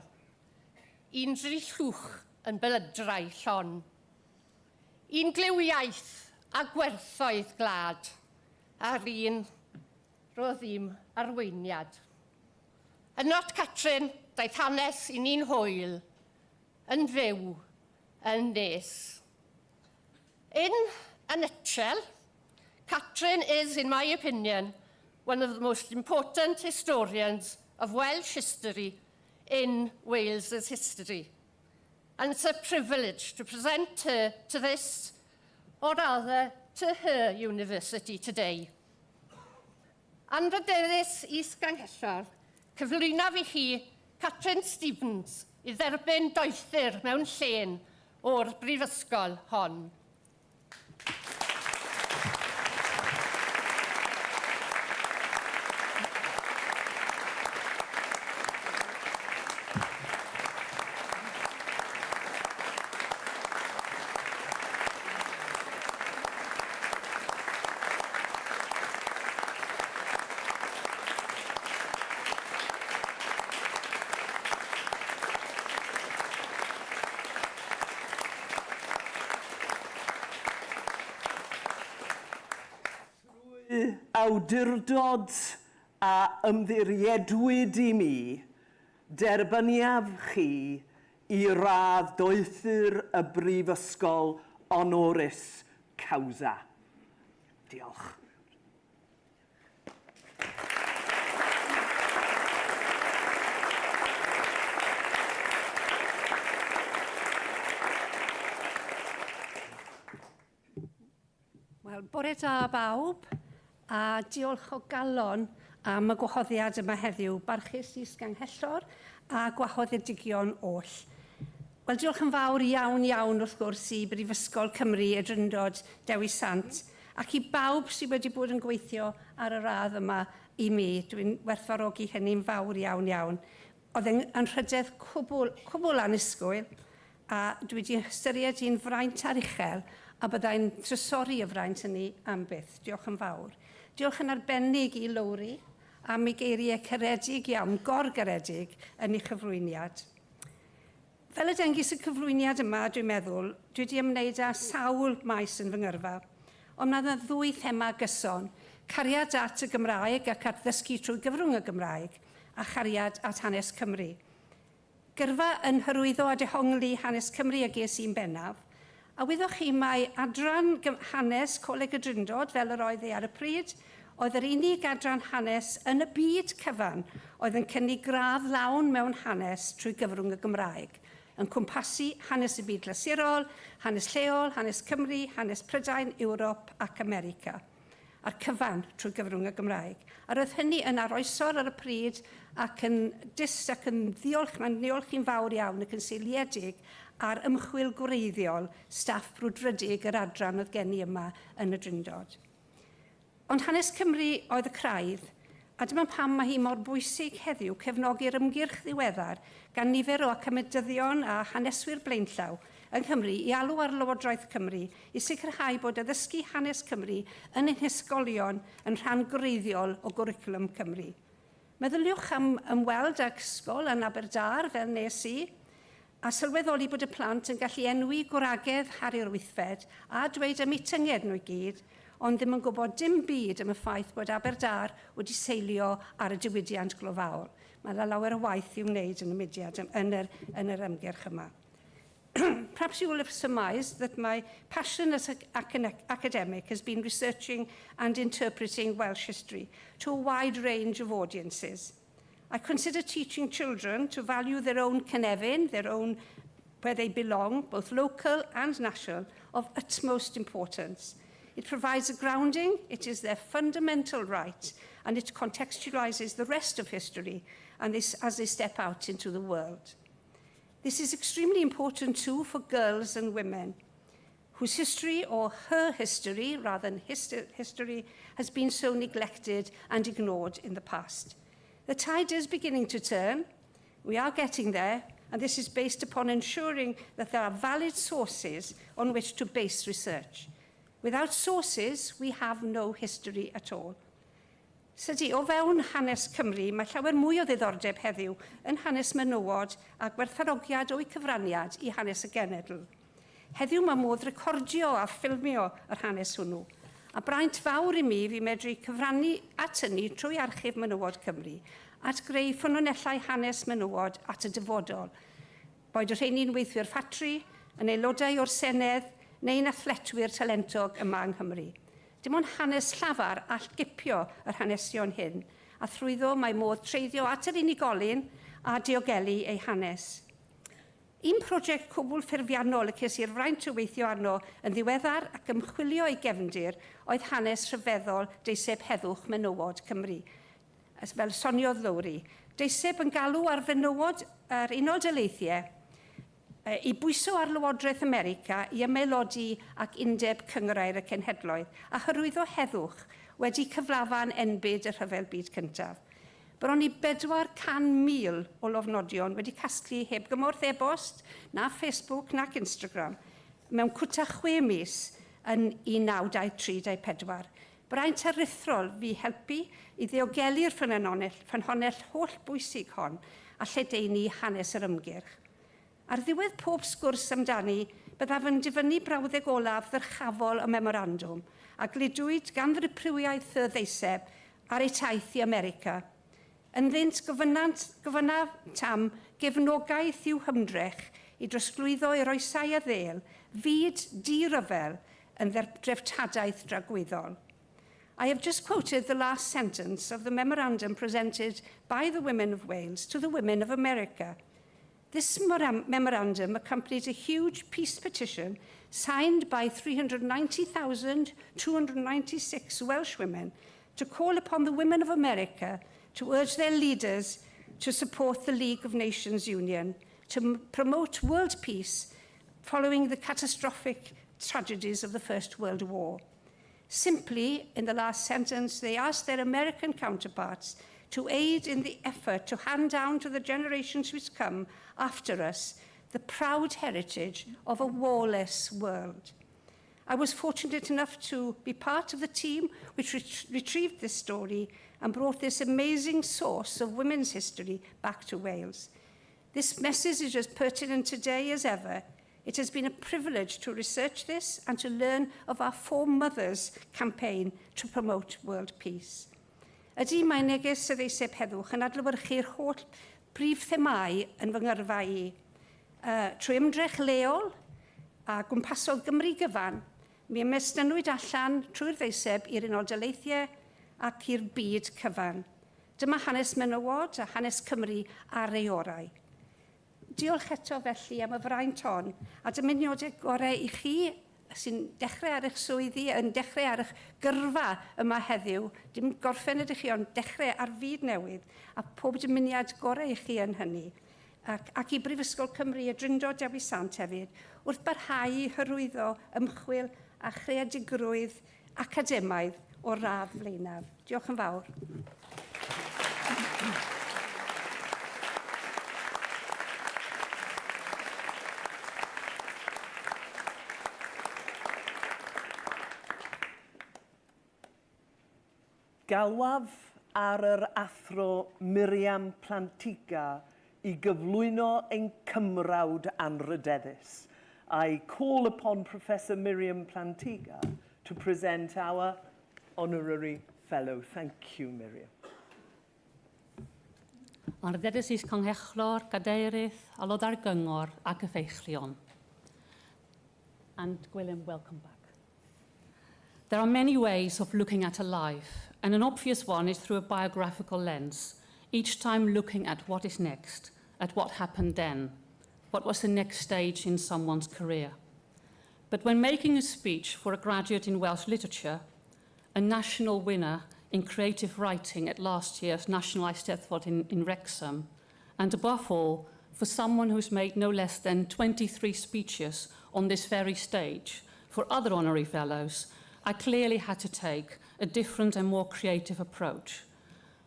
Un dri llwch yn belydrau llon. Un gliw iaith a gwerthoedd glad. A'r un roedd ddim arweiniad. Ynot Catrin, daeth hanes i ni'n hwyl, yn fyw, yn nes. In a nutshell, Catrin is, in my opinion, one of the most important historians of Welsh history in Wales's history. And it's a privilege to present her to this, or rather, to her university today. Anrhydeddus is ganghellor, cyflwyno fi chi Catrin Stevens i dderbyn doethyr mewn llen o'r brifysgol hon.
Awdurdod a ymddiriedwyd i mi, derbyniaf chi i radd doethyr y brifysgol honoris causa. Diolch.
Wel, bore da bawb. A diolch o galon am y gwahoddiad yma heddiw, barchus i Sganghellor a gwahoddedigion oll. Wel, diolch yn fawr iawn wrth gwrs i Brifysgol Cymru y Drindod Dewi Sant ac i bawb sydd wedi bod yn gweithio ar y radd yma i mi. Dwi'n werthfawrogi hynny'n fawr iawn. Oedd yn rhydedd cwbl annisgwyl a dwi wedi ystyried i'n fraint ar uchel a byddai'n trysori y fraint hynny am byth. Diolch yn fawr. Diolch yn arbennig i Lowri am ei geiriau caredig iawn, gorgaredig yn ei chyflwyniad. Fel y dengys y cyflwyniad yma, dwi'n meddwl, dwi wedi ymwneud â sawl maes yn fy ngyrfa, ond mae yna ddwy thema gyson, cariad at y Gymraeg ac at ddysgu trwy gyfrwng y Gymraeg, a chariad at hanes Cymru. Gyrfa yn hyrwyddo a dehongli hanes Cymru a ges i'n bennaf, a wyddwch chi mae adran hanes Coleg y Drindod, fel yr oedd ei ar y pryd, oedd yr unig adran hanes yn y byd cyfan oedd yn cynnig gradd lawn mewn hanes trwy gyfrwng y Gymraeg. yn cwmpasu hanes y byd glasurol, hanes lleol, hanes Cymru, hanes Prydain, Ewrop ac America, a'r cyfan trwy gyfrwng y Gymraeg. A roedd hynny yn arosor ar y pryd ac yn ddiolch, mae'n diolch i'n fawr iawn ac yn seiliedig ar ymchwil gwreiddiol staff brwdfrydig yr adran oedd gen i yma yn y Drindod. Ond hanes Cymru oedd y craidd, a dyma pam mae hi mor bwysig heddiw cefnogi'r ymgyrch ddiweddar gan nifer o academydyddion a haneswyr blaenllaw yng Nghymru i alw ar Lywodraeth Cymru i sicrhau bod addysgu hanes Cymru yn ein ysgolion yn rhan gwreiddiol o gwricwlwm Cymru. Meddyliwch am ymweld ag ysgol yn Aberdâr fel nes i, a sylweddoli bod y plant yn gallu enwi gwragedd Harri'r Wythfed a dweud am eu tynged nhw i gyd, ond ddim yn gwybod dim byd am y ffaith bod Aberdâr wedi seilio ar y diwydiant global. Mae lawer o waith i'w wneud yn y mudiad yn yr ymgyrch yma. Perhaps you will have surmised that my passion as an academic has been researching and interpreting Welsh history to a wide range of audiences. I consider teaching children to value their own cynefin, their own where they belong, both local and national, of utmost importance. It provides a grounding, it is their fundamental right, and it contextualizes the rest of history and as they step out into the world. This is extremely important too for girls and women whose history, or her history rather than history, has been so neglected and ignored in the past. The tide is beginning to turn. We are getting there, and this is based upon ensuring that there are valid sources on which to base research. Without sources, we have no history at all. Sydy, o fewn hanes Cymru, mae llawer mwy o ddiddordeb heddiw yn hanes menywod a gwerthfawrogiad o'i cyfraniad i hanes y genedl. Heddiw mae modd recordio a ffilmio yr hanes hwnnw, a braint fawr i mi fi medru cyfrannu at hynny trwy archif menywod Cymru, at greu ffynonellau hanes menywod at y dyfodol, boed y rheini'n weithwyr ffatri, yn aelodau o'r Senedd, neu'n athletwyr talentog yma yng Nghymru. Dim ond hanes llafar all gipio yr hanesion hyn, a thrwyddo mae modd treiddio at yr unigolyn a diogelu ei hanes. Un prosiect cwbl ffurfiannol y ces i'r fraint o weithio arno yn ddiweddar ac ymchwilio ei gefndir oedd hanes rhyfeddol deiseb heddwch menywod Cymru, fel soniodd Lowri. Deiseb yn galw ar fenywod yr Unol Daleithiau i bwyso ar Lywodraeth America i ymaelodi ac undeb cynghrair y cenhedloedd a hyrwyddo heddwch wedi cyflafan enbyd y rhyfel byd cyntaf. Bron i 400,000 o lofnodion wedi casglu heb gymorth e-bost, na Facebook nac Instagram, mewn cwta 6 mis yn 1923-24. Braint aruthrol fi helpu i ddiogeli'r ffynhonnell holl bwysig hon a lledaenu hanes yr ymgyrch. Ar ddiwedd pob sgwrs amdani, byddaf yn difynnu brawddeg olaf ddyrchafol y memorandwm a gludwyd gan ddrypriwiaeth y ddeiseb ar ei taith i America. Ynddynt gofynaf tam gefnogaeth i'w hymdrech i drosglwyddo i'r oesau a ddeil, fyd di-ryfel yn dreftadaeth dragwyddol. I have just quoted the last sentence of the memorandum presented by the women of Wales to the women of America. This memorandum accompanied a huge peace petition signed by 390,296 Welsh women to call upon the women of America to urge their leaders to support the League of Nations Union, to promote world peace following the catastrophic tragedies of the First World War. Simply, in the last sentence, they asked their American counterparts to aid in the effort to hand down to the generations which come after us the proud heritage of a warless world. I was fortunate enough to be part of the team which retrieved this story and brought this amazing source of women's history back to Wales. This message is as pertinent today as ever. It has been a privilege to research this and to learn of our Four Mothers campaign to promote world peace. Ydy mae neges y ddeiseb heddwch yn adlewyrchu'r holl brif themau yn fy ngyrfa i. Trwy ymdrech leol a gwmpasodd Gymru gyfan, mi ymestynwyd allan trwy'r ddeiseb i'r Unol Daleithiau ac i'r byd cyfan. Dyma hanes menywod a hanes Cymru ar ei orau. Diolch eto felly am y fraint hon, a dymuniadau gorau i chi sy'n dechrau ar eich swyddi, yn dechrau ar eich gyrfa yma heddiw, dim gorffen ydych chi, ond dechrau ar fyd newydd, a pob dymuniad gorau i chi yn hynny. Ac i Brifysgol Cymru y Drindod Dewi Sant hefyd, wrth barhau i hyrwyddo ymchwil a chreadigrwydd academaidd o radd flaenaf. Diolch yn fawr.
Galwaf ar yr athro Miriam Plantiga i gyflwyno ein cymrawd anrydeddus. I call upon Professor Miriam Plantiga to present our honorary fellow. Thank you, Miriam.
Anrydeddus is Canghechlor, Gadeirydd, Alodau'r Gyngor ac y Feichlion. And Gwilym, welcome back. There are many ways of looking at a life, and an obvious one is through a biographical lens, each time looking at what is next, at what happened then, what was the next stage in someone's career. But when making a speech for a graduate in Welsh literature, a national winner in creative writing at last year's National Eisteddfod in Wrexham, and above all, for someone who's made no less than 23 speeches on this very stage for other honorary fellows, I clearly had to take a different and more creative approach.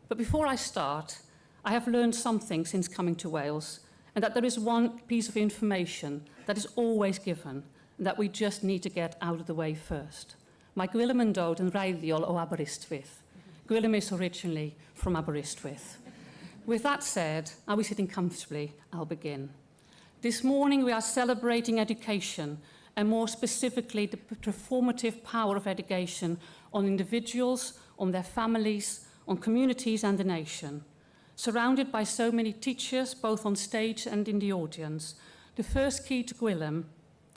But before I start, I have learned something since coming to Wales, and that there is one piece of information that is always given, and that we just need to get out of the way first. Mae Gwilym yn dod yn wreiddiol o Aberystwyth. Gwilym is originally from Aberystwyth. With that said, are we sitting comfortably? I'll begin. This morning we are celebrating education, and more specifically the transformative power of education on individuals, on their families, on communities and the nation. Surrounded by so many teachers, both on stage and in the audience, the first key to Gwilym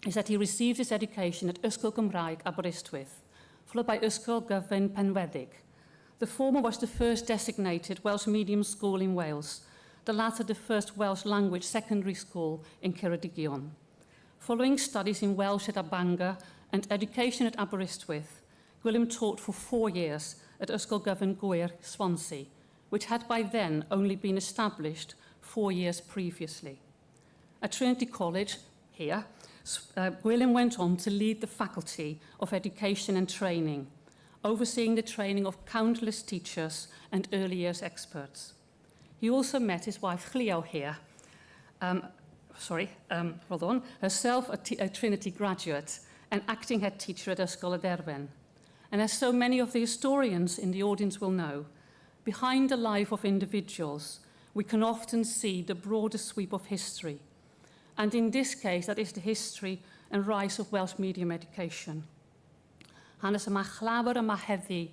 is that he received his education at Ysgol Gymraeg Aberystwyth, followed by Ysgol Gyfun Penwedig. The former was the first designated Welsh medium school in Wales, the latter the first Welsh language secondary school in Ceredigion. Following studies in Welsh at Bangor and education at Aberystwyth, Gwilym taught for 4 years at Ysgol Gyfun Gwyr, Swansea, which had by then only been established 4 years previously. At Trinity College, here, Gwilym went on to lead the Faculty of Education and Training, overseeing the training of countless teachers and early years experts. He also met his wife, Cleo, here, herself a Trinity graduate and acting head teacher at Ysgol Aderwen. And as so many of the historians in the audience will know, behind the life of individuals, we can often see the broader sweep of history. And in this case, that is the history and rise of Welsh medium education. Hanes yma chlawr yma heddi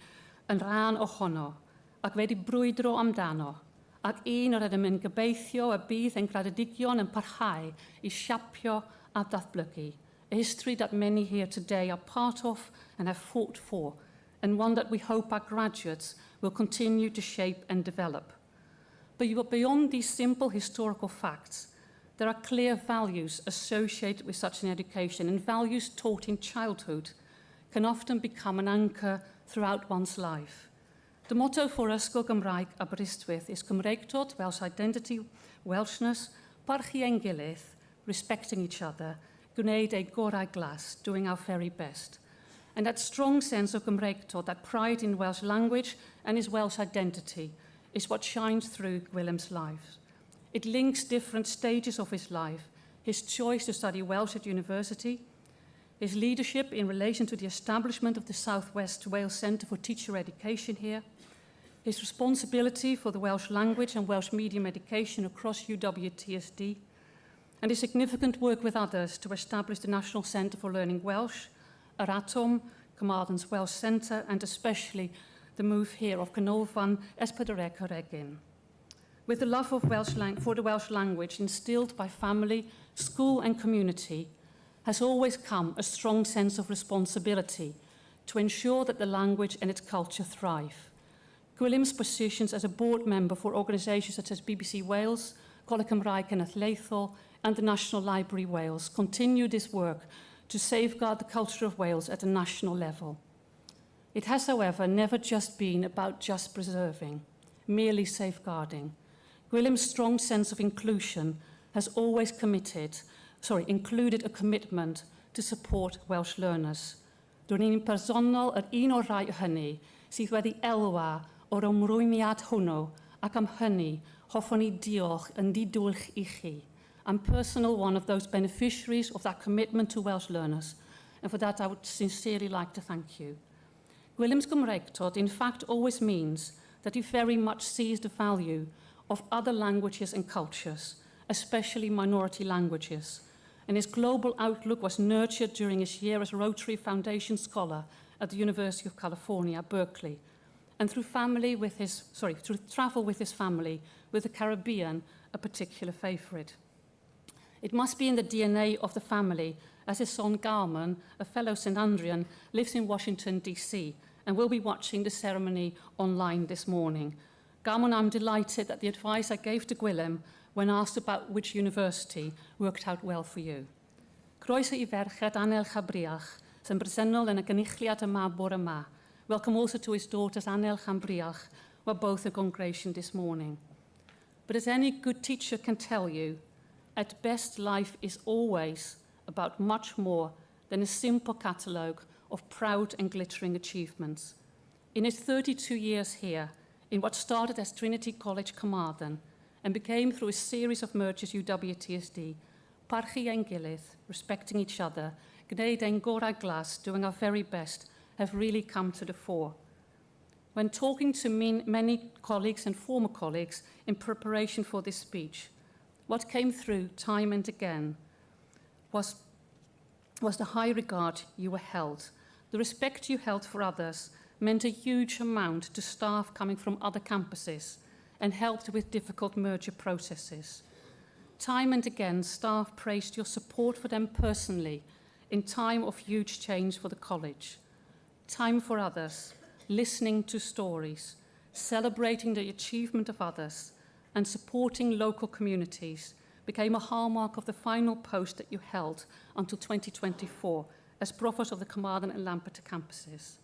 yn rhan ohono, ac wedi brwydro amdano, ac un o'r edrych yn gobeithio y bydd ein graddedigion yn parhau I siapio a datblygu, a history that many here today are part of and have fought for, and one that we hope our graduates will continue to shape and develop. But beyond these simple historical facts, there are clear values associated with such an education, and values taught in childhood can often become an anchor throughout one's life. The motto for Ysgol Gymraeg Aberystwyth is Cymreigdod, Welsh identity, Welshness, parchu ein gilydd, respecting each other, gwneud ei gorau glas, doing our very best. And that strong sense of Cymreigdod, that pride in Welsh language and his Welsh identity, is what shines through Gwilym's life. It links different stages of his life, his choice to study Welsh at university, his leadership in relation to the establishment of the South West Wales Centre for Teacher Education here, his responsibility for the Welsh language and Welsh medium education across UWTSD, and his significant work with others to establish the National Centre for Learning Welsh, Aratom, Carmarthen's Welsh Centre, and especially the move here of Carmarthen Espadrec Regin. With the love of for the Welsh language instilled by family, school and community, has always come a strong sense of responsibility to ensure that the language and its culture thrive. Gwilym's positions as a board member for organisations such as BBC Wales, Coleg Cymraeg Cenedlaethol and the National Library Wales continue this work to safeguard the culture of Wales at a national level. It has, however, never just been about just preserving, merely safeguarding. Gwilym's strong sense of inclusion has always included a commitment to support Welsh learners. Rwy'n ni'n personol yr un o'r rhai hynny sydd wedi elwa o'r ymrwymiad hwnnw ac am hynny hoffwn i diolch yn didwlch I chi. I'm personal one of those beneficiaries of that commitment to Welsh learners, and for that I would sincerely like to thank you. Gwilym's Gymreigtod in fact always means that he very much sees the value of other languages and cultures, especially minority languages, and his global outlook was nurtured during his year as Rotary Foundation Scholar at the University of California, Berkeley, and through travel with his family, with the Caribbean a particular favourite. It must be in the DNA of the family, as his son Carmarthen, a fellow St Andrean, lives in Washington, D.C., and will be watching the ceremony online this morning. Carmarthen, I'm delighted that the advice I gave to Gwilym when asked about which university worked out well for you. Croeso I ferched Anel Chabriach, sy'n bresennol yn y gynulliad yma bore yma. Welcome also to his daughters Anel Chabriach, who are both in congregation this morning. But as any good teacher can tell you, at best life is always about much more than a simple catalogue of proud and glittering achievements. In his 32 years here, in what started as Trinity College Carmarthen and became through a series of mergers UWTSD, parchu ein gilydd, respecting each other, gwneud ein gorau glas, doing our very best, have really come to the fore. When talking to many colleagues and former colleagues in preparation for this speech, what came through time and again was the high regard you were held. The respect you held for others meant a huge amount to staff coming from other campuses and helped with difficult merger processes. Time and again, staff praised your support for them personally in time of huge change for the college. Time for others, listening to stories, celebrating the achievement of others, and supporting local communities became a hallmark of the final post that you held until 2024 as Provost of the Carmarthen and Lampeter campuses.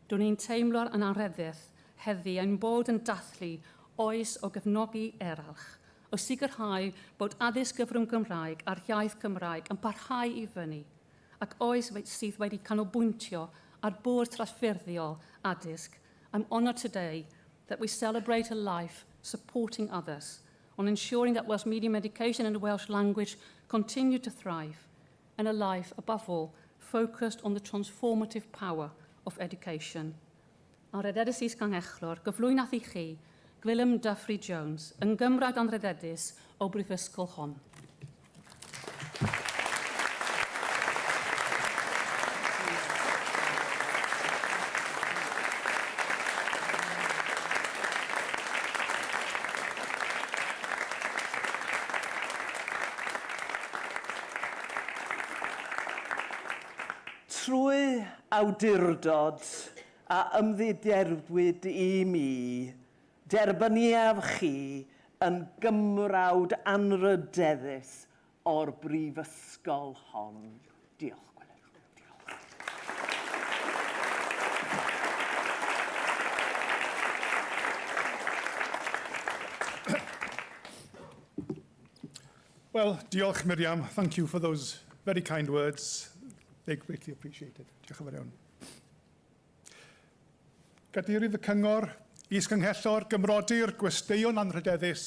Rwy'n ni'n teimlo'r yn anrhyddiaeth heddi ein bod yn dathlu oes o gefnogi eraill, o sicrhau bod addysg gyfrwng Gymraeg a'r iaith Cymraeg yn parhau I fyny, ac oes sydd wedi canolbwyntio ar bwrdd trafferthiol addysg. I'm honoured today that we celebrate a life supporting others, on ensuring that Welsh medium education and the Welsh language continue to thrive, and a life, above all, focused on the transformative power of education. Anrhydedus is Ganghechlor, gyflwynodd I chi, Gwilym Duffrey Jones, yn gymryd anrhydedus o Brifysgol hon.
Trwy awdurdod a ymddiderwyd I mi, derbyniaf chi yn gymrawd anrydeddus o'r brifysgol hon. Diolch, Gwilym. Diolch.
Well, diolch, Miriam. Thank you for those very kind words. They're greatly appreciated. Diolch yn fawr iawn. Gadeirydd y Cyngor, Is-Gynghellor, Gymrodir, Gwesteion Anrhydeddus,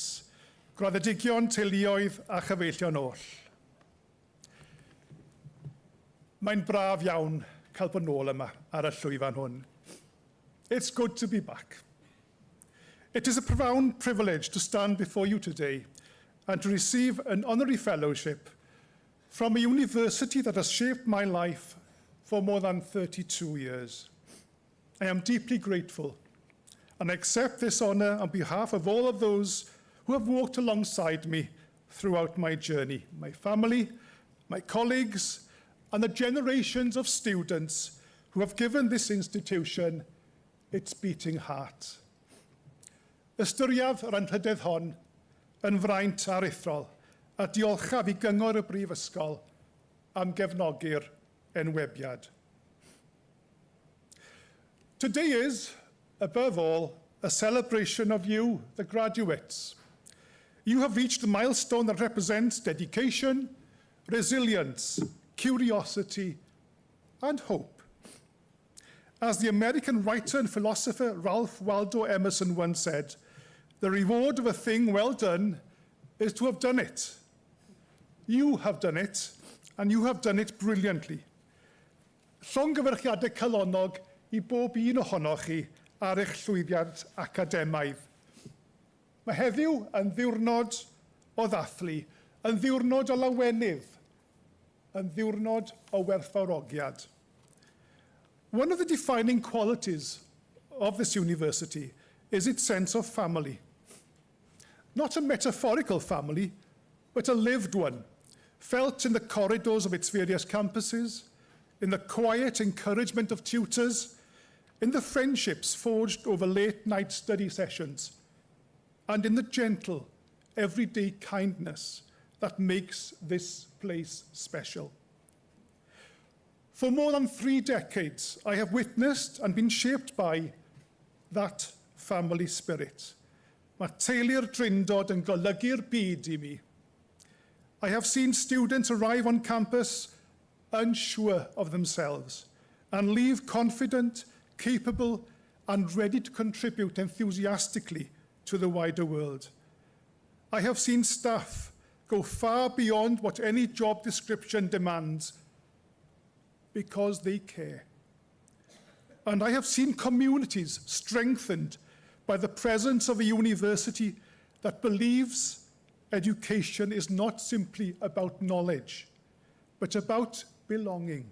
Graddedigion, Teuluoedd a Chyfeillion oll. Mae'n braf iawn cael bod nôl yma ar y llwyfan hwn. It's good to be back. It is a profound privilege to stand before you today and to receive an honorary fellowship from a university that has shaped my life for more than 32 years. I am deeply grateful and accept this honour on behalf of all of those who have walked alongside me throughout my journey, my family, my colleagues, and the generations of students who have given this institution its beating heart. Ystyriaf yr anrhydedd hon yn fraint aruthrol a diolchaf i gyngor y Brifysgol am gefnogi'r enwebiad. Today is, above all, a celebration of you, the graduates. You have reached a milestone that represents dedication, resilience, curiosity, and hope. As the American writer and philosopher Ralph Waldo Emerson once said, the reward of a thing well done is to have done it. You have done it, and you have done it brilliantly. Llongyfarchiadau calonog I bob un ohonoch chi ar eich llwyddiant academaidd. Mae heddiw yn ddiwrnod o ddathlu, yn ddiwrnod o lawenydd, yn ddiwrnod o werthfawrogiad. One of the defining qualities of this university is its sense of family. Not a metaphorical family, but a lived one, felt in the corridors of its various campuses, in the quiet encouragement of tutors, in the friendships forged over late-night study sessions, and in the gentle, everyday kindness that makes this place special. For more than 3 decades, I have witnessed and been shaped by that family spirit. Mae teulu'r drindod yn golygu'r byd I mi. I have seen students arrive on campus unsure of themselves and leave confident, capable, and ready to contribute enthusiastically to the wider world. I have seen staff go far beyond what any job description demands because they care. And I have seen communities strengthened by the presence of a university that believes education is not simply about knowledge, but about belonging.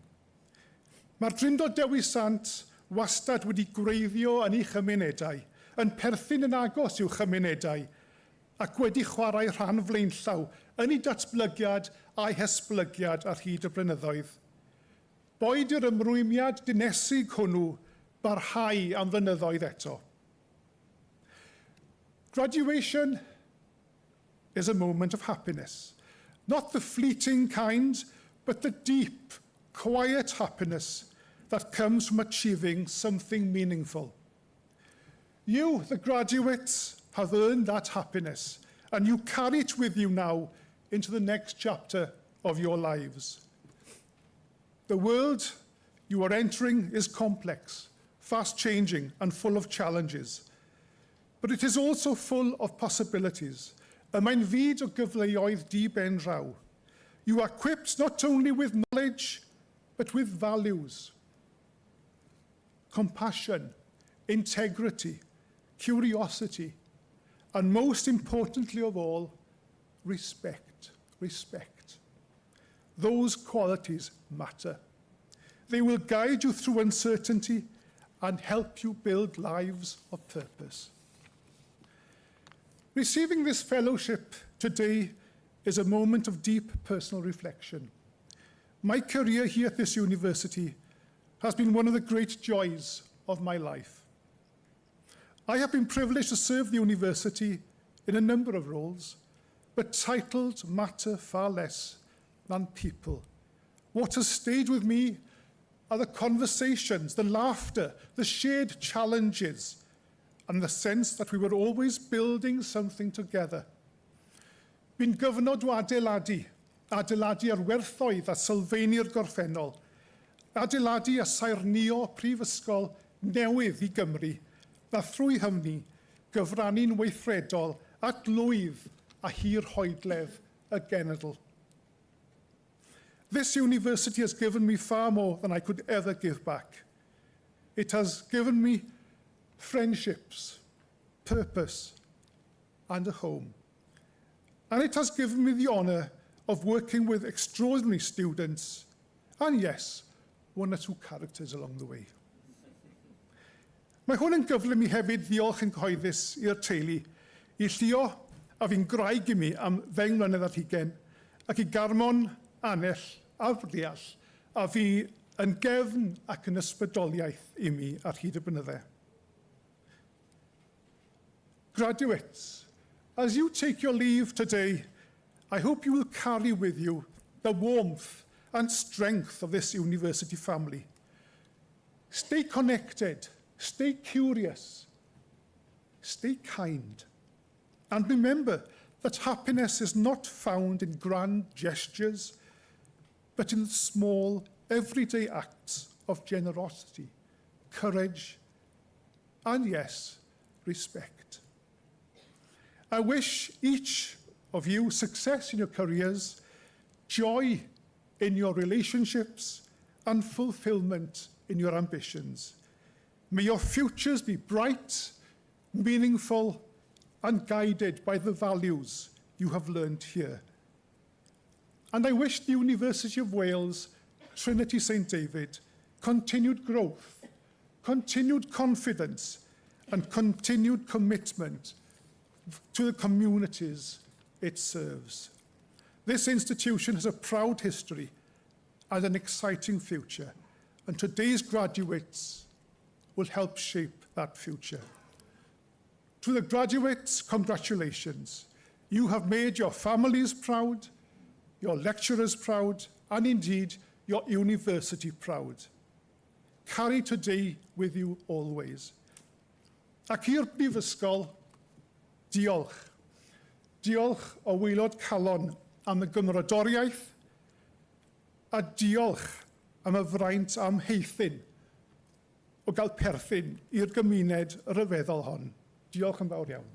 Mae'r Drindod Dewi Sant wastad wedi gwreiddio yn ei chymunedau, yn perthyn yn agos i'w chymunedau, ac wedi chwarae rhan flaenllaw yn ei datblygiad a'i hesblygiad ar hyd y blynyddoedd. Boed i'r ymrwymiad dinesig hwnnw barhau am flynyddoedd eto. Graduation is a moment of happiness, not the fleeting kind, but the deep, quiet happiness that comes from achieving something meaningful. You, the graduates, have earned that happiness, and you carry it with you now into the next chapter of your lives. The world you are entering is complex, fast-changing, and full of challenges. But it is also full of possibilities. Y mae'n fyd o gyfleoedd di-ben draw. You are equipped not only with knowledge, but with values. Compassion, integrity, curiosity, and most importantly of all, respect. Respect. Those qualities matter. They will guide you through uncertainty and help you build lives of purpose. Receiving this fellowship today is a moment of deep personal reflection. My career here at this university has been one of the great joys of my life. I have been privileged to serve the university in a number of roles, but titles matter far less than people. What has stayed with me are the conversations, the laughter, the shared challenges, and the sense that we were always building something together. Bu'n gyfnod o adeiladu ar werthoedd a sylfaenau'r gorffennol, adeiladu a saernio prifysgol newydd I Gymru, a thrwy hynny gyfrannu'n weithredol at lwydd a hir hoedledd y genedl. This university has given me far more than I could ever give back. It has given me friendships, purpose, and a home. And it has given me the honour of working with extraordinary students, and yes, 1 or 2 characters along the way. Mae hwn yn gyfle mi hefyd ddiolch yn cyhoeddus i'r teulu, I Llio a fi'n graig I mi am 10 mlynedd ar hugain, ac I Garmon, Anell a Briall, a fi yn gefn ac yn ysbrydoliaeth I mi ar hyd y blynydde. Graduates, as you take your leave today, I hope you will carry with you the warmth and strength of this university family. Stay connected, stay curious, stay kind, and remember that happiness is not found in grand gestures, but in small, everyday acts of generosity, courage, and yes, respect. I wish each of you success in your careers, joy in your relationships, and fulfillment in your ambitions. May your futures be bright, meaningful, and guided by the values you have learned here. And I wish the University of Wales, Trinity St David, continued growth, continued confidence, and continued commitment to the communities it serves. This institution has a proud history and an exciting future, and today's graduates will help shape that future. To the graduates, congratulations. You have made your families proud, your lecturers proud, and indeed your university proud. Carry today with you always. Ac i'r Brifysgol, diolch. Diolch o waelod calon am y gymrodoriaeth, a diolch am y fraint amheithyn o gael perthyn i'r gymuned ryfeddol hon. Diolch yn fawr iawn.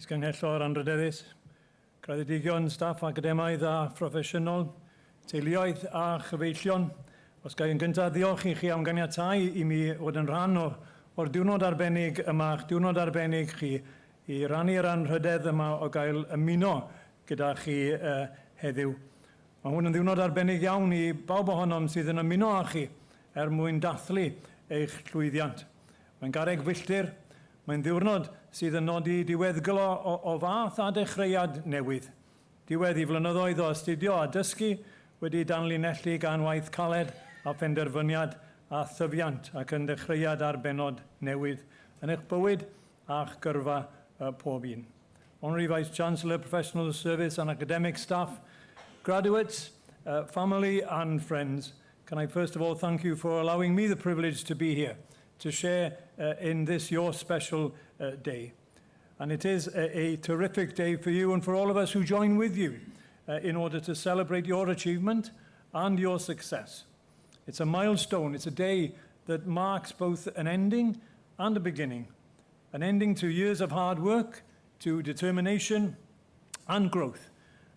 Isganghellor anrydeddus, graddedigion, staff academaidd a phroffesiynol, teuluoedd a chyfeillion, Os gai yn gyntaf ddiolch i chi am ganiatau i mi fod yn rhan o'r diwrnod arbennig yma, diwrnod arbennig chi, i rannu'r anrhydedd yma o gael ymuno gyda chi heddiw. Mae hwn yn ddiwrnod arbennig iawn i bawb ohonom sydd yn ymuno â chi mwyn dathlu eich llwyddiant. Mae'n garreg filltir, mae'n ddiwrnod sydd yn nodi diweddglo o fath a dechreuad newydd. Diwedd i flynyddoedd o astudio a dysgu wedi danlinellu gan waith caled a phenderfyniad a thyfiant ac yn dechreuad arbenod newydd yn eich bywyd a'ch gyrfa pob un. Honorary Vice-Chancellor, Professional Service and Academic Staff, graduates, family and friends, can I first of all thank you for allowing me the privilege to be here to share in this your special day. And it is a terrific day for you and for all of us who join with you in order to celebrate your achievement and your success. It's a milestone. It's a day that marks both an ending and a beginning. An ending to years of hard work, to determination and growth,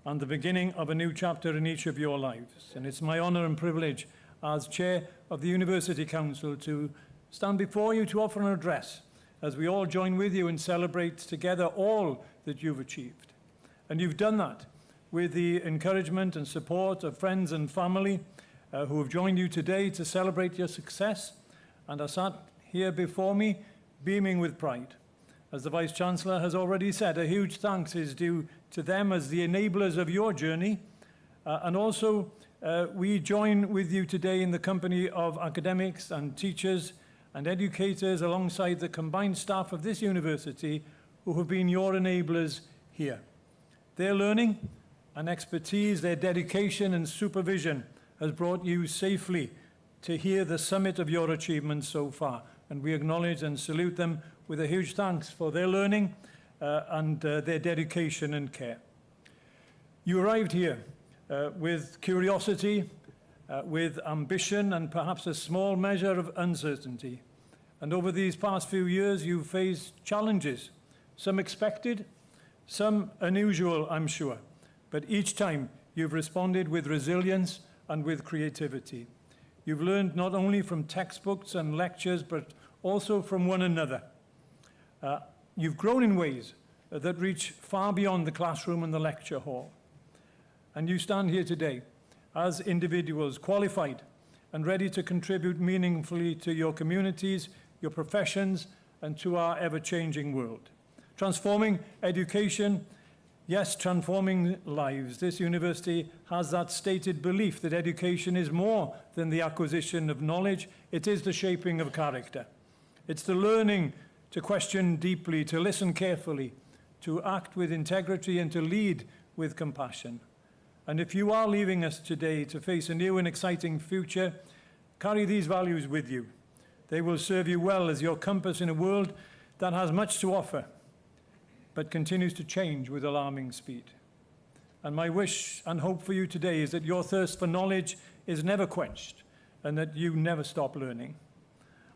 and the beginning of a new chapter in each of your lives. And it's my honour and privilege as Chair of the University Council to stand before you to offer an address as we all join with you and celebrate together all that you've achieved. And you've done that with the encouragement and support of friends and family who have joined you today to celebrate your success and are sat here before me beaming with pride. As the Vice-Chancellor has already said, a huge thanks is due to them as the enablers of your journey. And also, we join with you today in the company of academics and teachers and educators alongside the combined staff of this university who have been your enablers here. Their learning and expertise, their dedication and supervision has brought you safely to hear the summit of your achievements so far. And we acknowledge and salute them with a huge thanks for their learning and their dedication and care. You arrived here with curiosity, with ambition and perhaps a small measure of uncertainty. And over these past few years, you've faced challenges, some expected, some unusual, I'm sure. But each time, you've responded with resilience and with creativity. You've learned not only from textbooks and lectures, but also from one another. You've grown in ways that reach far beyond the classroom and the lecture hall. And you stand here today as individuals qualified and ready to contribute meaningfully to your communities, your professions, and to our ever-changing world. Transforming education, yes, transforming lives. This university has that stated belief that education is more than the acquisition of knowledge. It is the shaping of character. It's the learning to question deeply, to listen carefully, to act with integrity, and to lead with compassion. And if you are leaving us today to face a new and exciting future, carry these values with you. They will serve you well as your compass in a world that has much to offer, but continues to change with alarming speed. And my wish and hope for you today is that your thirst for knowledge is never quenched and that you never stop learning.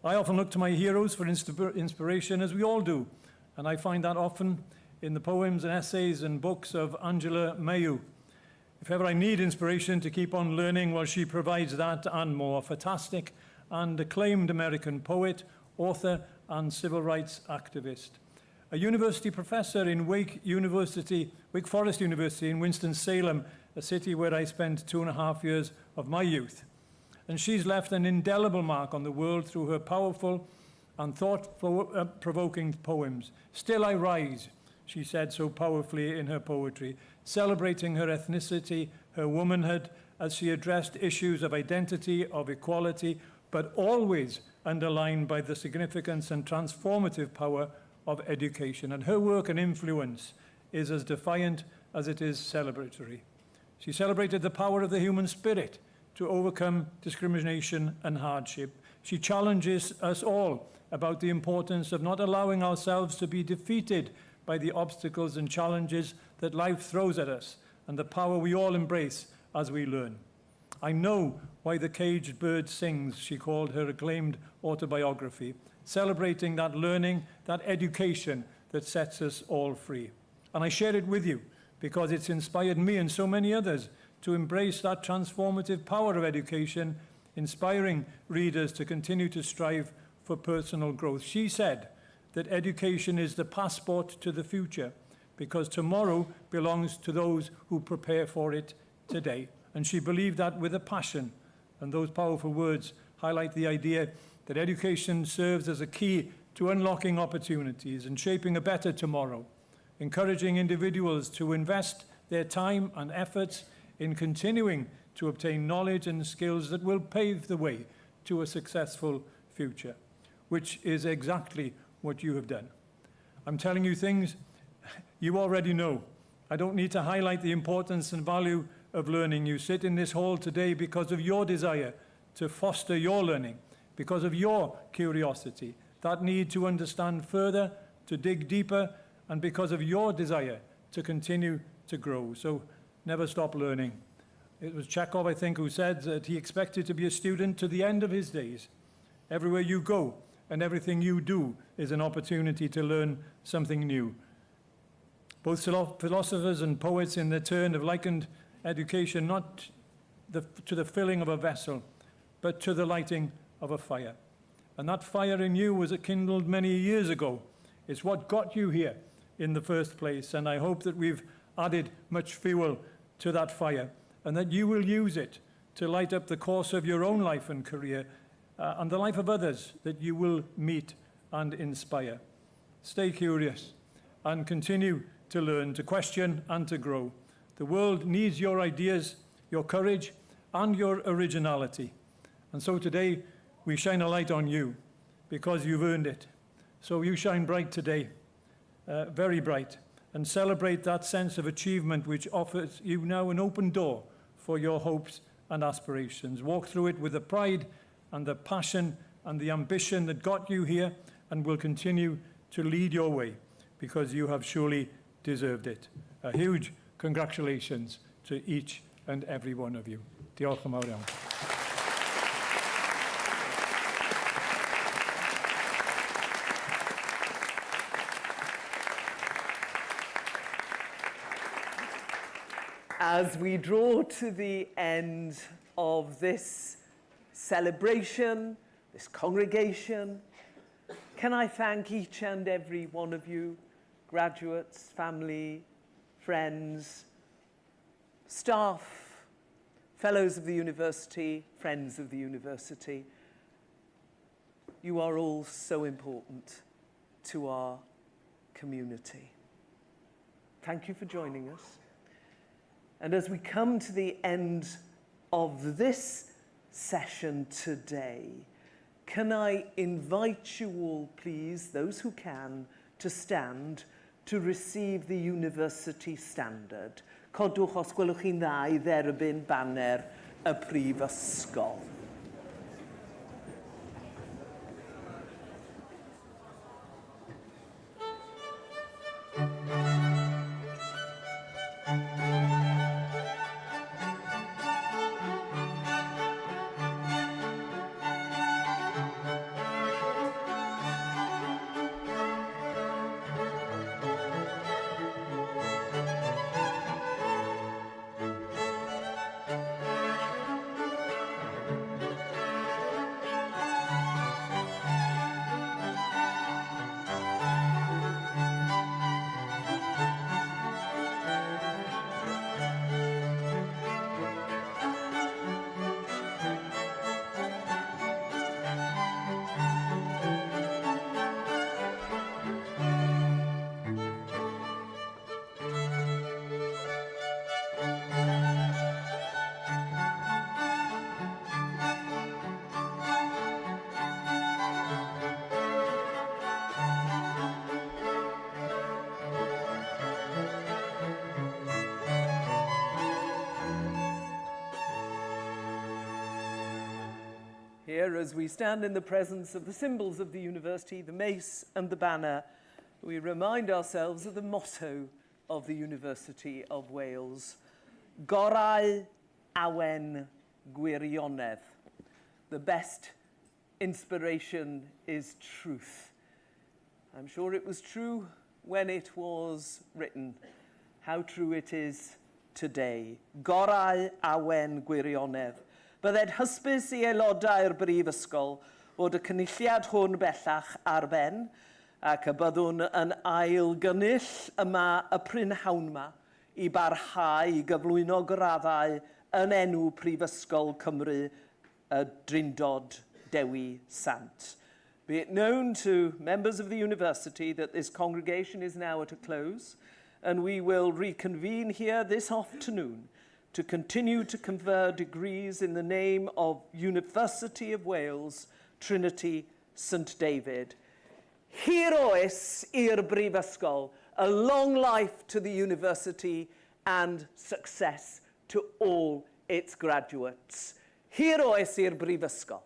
I often look to my heroes for inspiration, as we all do, and I find that often in the poems and essays and books of Angela Mayu. If ever I need inspiration to keep on learning, well, she provides that and more. Fantastic and acclaimed American poet, author, and civil rights activist. A university professor in Wake Forest University in Winston-Salem, a city where I spent 2.5 years of my youth. And she's left an indelible mark on the world through her powerful and thought-provoking poems. Still I rise, she said so powerfully in her poetry, celebrating her ethnicity, her womanhood, as she addressed issues of identity, of equality, but always underlined by the significance and transformative power of education. And her work and influence is as defiant as it is celebratory. She celebrated the power of the human spirit to overcome discrimination and hardship. She challenges us all about the importance of not allowing ourselves to be defeated by the obstacles and challenges that life throws at us, and the power we all embrace as we learn. I know why the caged bird sings, she called her acclaimed autobiography, celebrating that learning, that education that sets us all free. And I share it with you because it's inspired me and so many others to embrace that transformative power of education inspiring readers to continue to strive for personal growth. She said that education is the passport to the future, because tomorrow belongs to those who prepare for it today. And she believed that with a passion. And those powerful words highlight the idea that education serves as a key to unlocking opportunities and shaping a better tomorrow, encouraging individuals to invest their time and efforts in continuing to obtain knowledge and skills that will pave the way to a successful future, which is exactly what you have done. I'm telling you things you already know. I don't need to highlight the importance and value of learning. You sit in this hall today because of your desire to foster your learning, because of your curiosity, that need to understand further, to dig deeper, and because of your desire to continue to grow. So never stop learning. It was Chekhov, I think, who said that he expected to be a student to the end of his days. Everywhere you go and everything you do is an opportunity to learn something new. Both philosophers and poets in their turn have likened education not to the filling of a vessel, but to the lighting of a fire. And that fire in you was kindled many years ago. It's what got you here in the first place, and I hope that we've added much fuel to that fire, and that you will use it to light up the course of your own life and career, and the life of others that you will meet and inspire. Stay curious and continue to learn, to question and to grow. The world needs your ideas, your courage, and your originality. And so today, we shine a light on you because you've earned it. So you shine bright today, very bright, and celebrate that sense of achievement which offers you now an open door for your hopes and aspirations. Walk through it with the pride and the passion and the ambition that got you here and will continue to lead your way, because you have surely deserved it. A huge congratulations to each and every one of you. Diolch yn fawr iawn.
As we draw to the end of this celebration, this congregation, can I thank each and every one of you, graduates, family, friends, staff, fellows of the university, friends of the university. You are all so important to our community. Thank you for joining us. And as we come to the end of this session today, can I invite you all, please, those who can, to stand to receive the university standard. Codwch os gwelwch chi'n dda I dderbyn banner y Prifysgol. Here, as we stand in the presence of the symbols of the university, the mace and the banner, we remind ourselves of the motto of the University of Wales, Gorau awen gwirionedd. The best inspiration is truth. I'm sure it was true when it was written. How true it is today. Gorau awen gwirionedd. Bydded hysbys i aelodau'r Brifysgol fod y cynulliad hwn bellach ar ben ac y byddwn yn ailgynnull yma y prynhawn yma i barhau i gyflwyno graddau yn enw Prifysgol Cymru y Drindod Dewi Sant. Be it known to members of the university that this congregation is now at a close, and we will reconvene here this afternoon to continue to confer degrees in the name of University of Wales, Trinity St David. Hir oes i'r Brifysgol, a long life to the university and success to all its graduates. Hir oes i'r Brifysgol.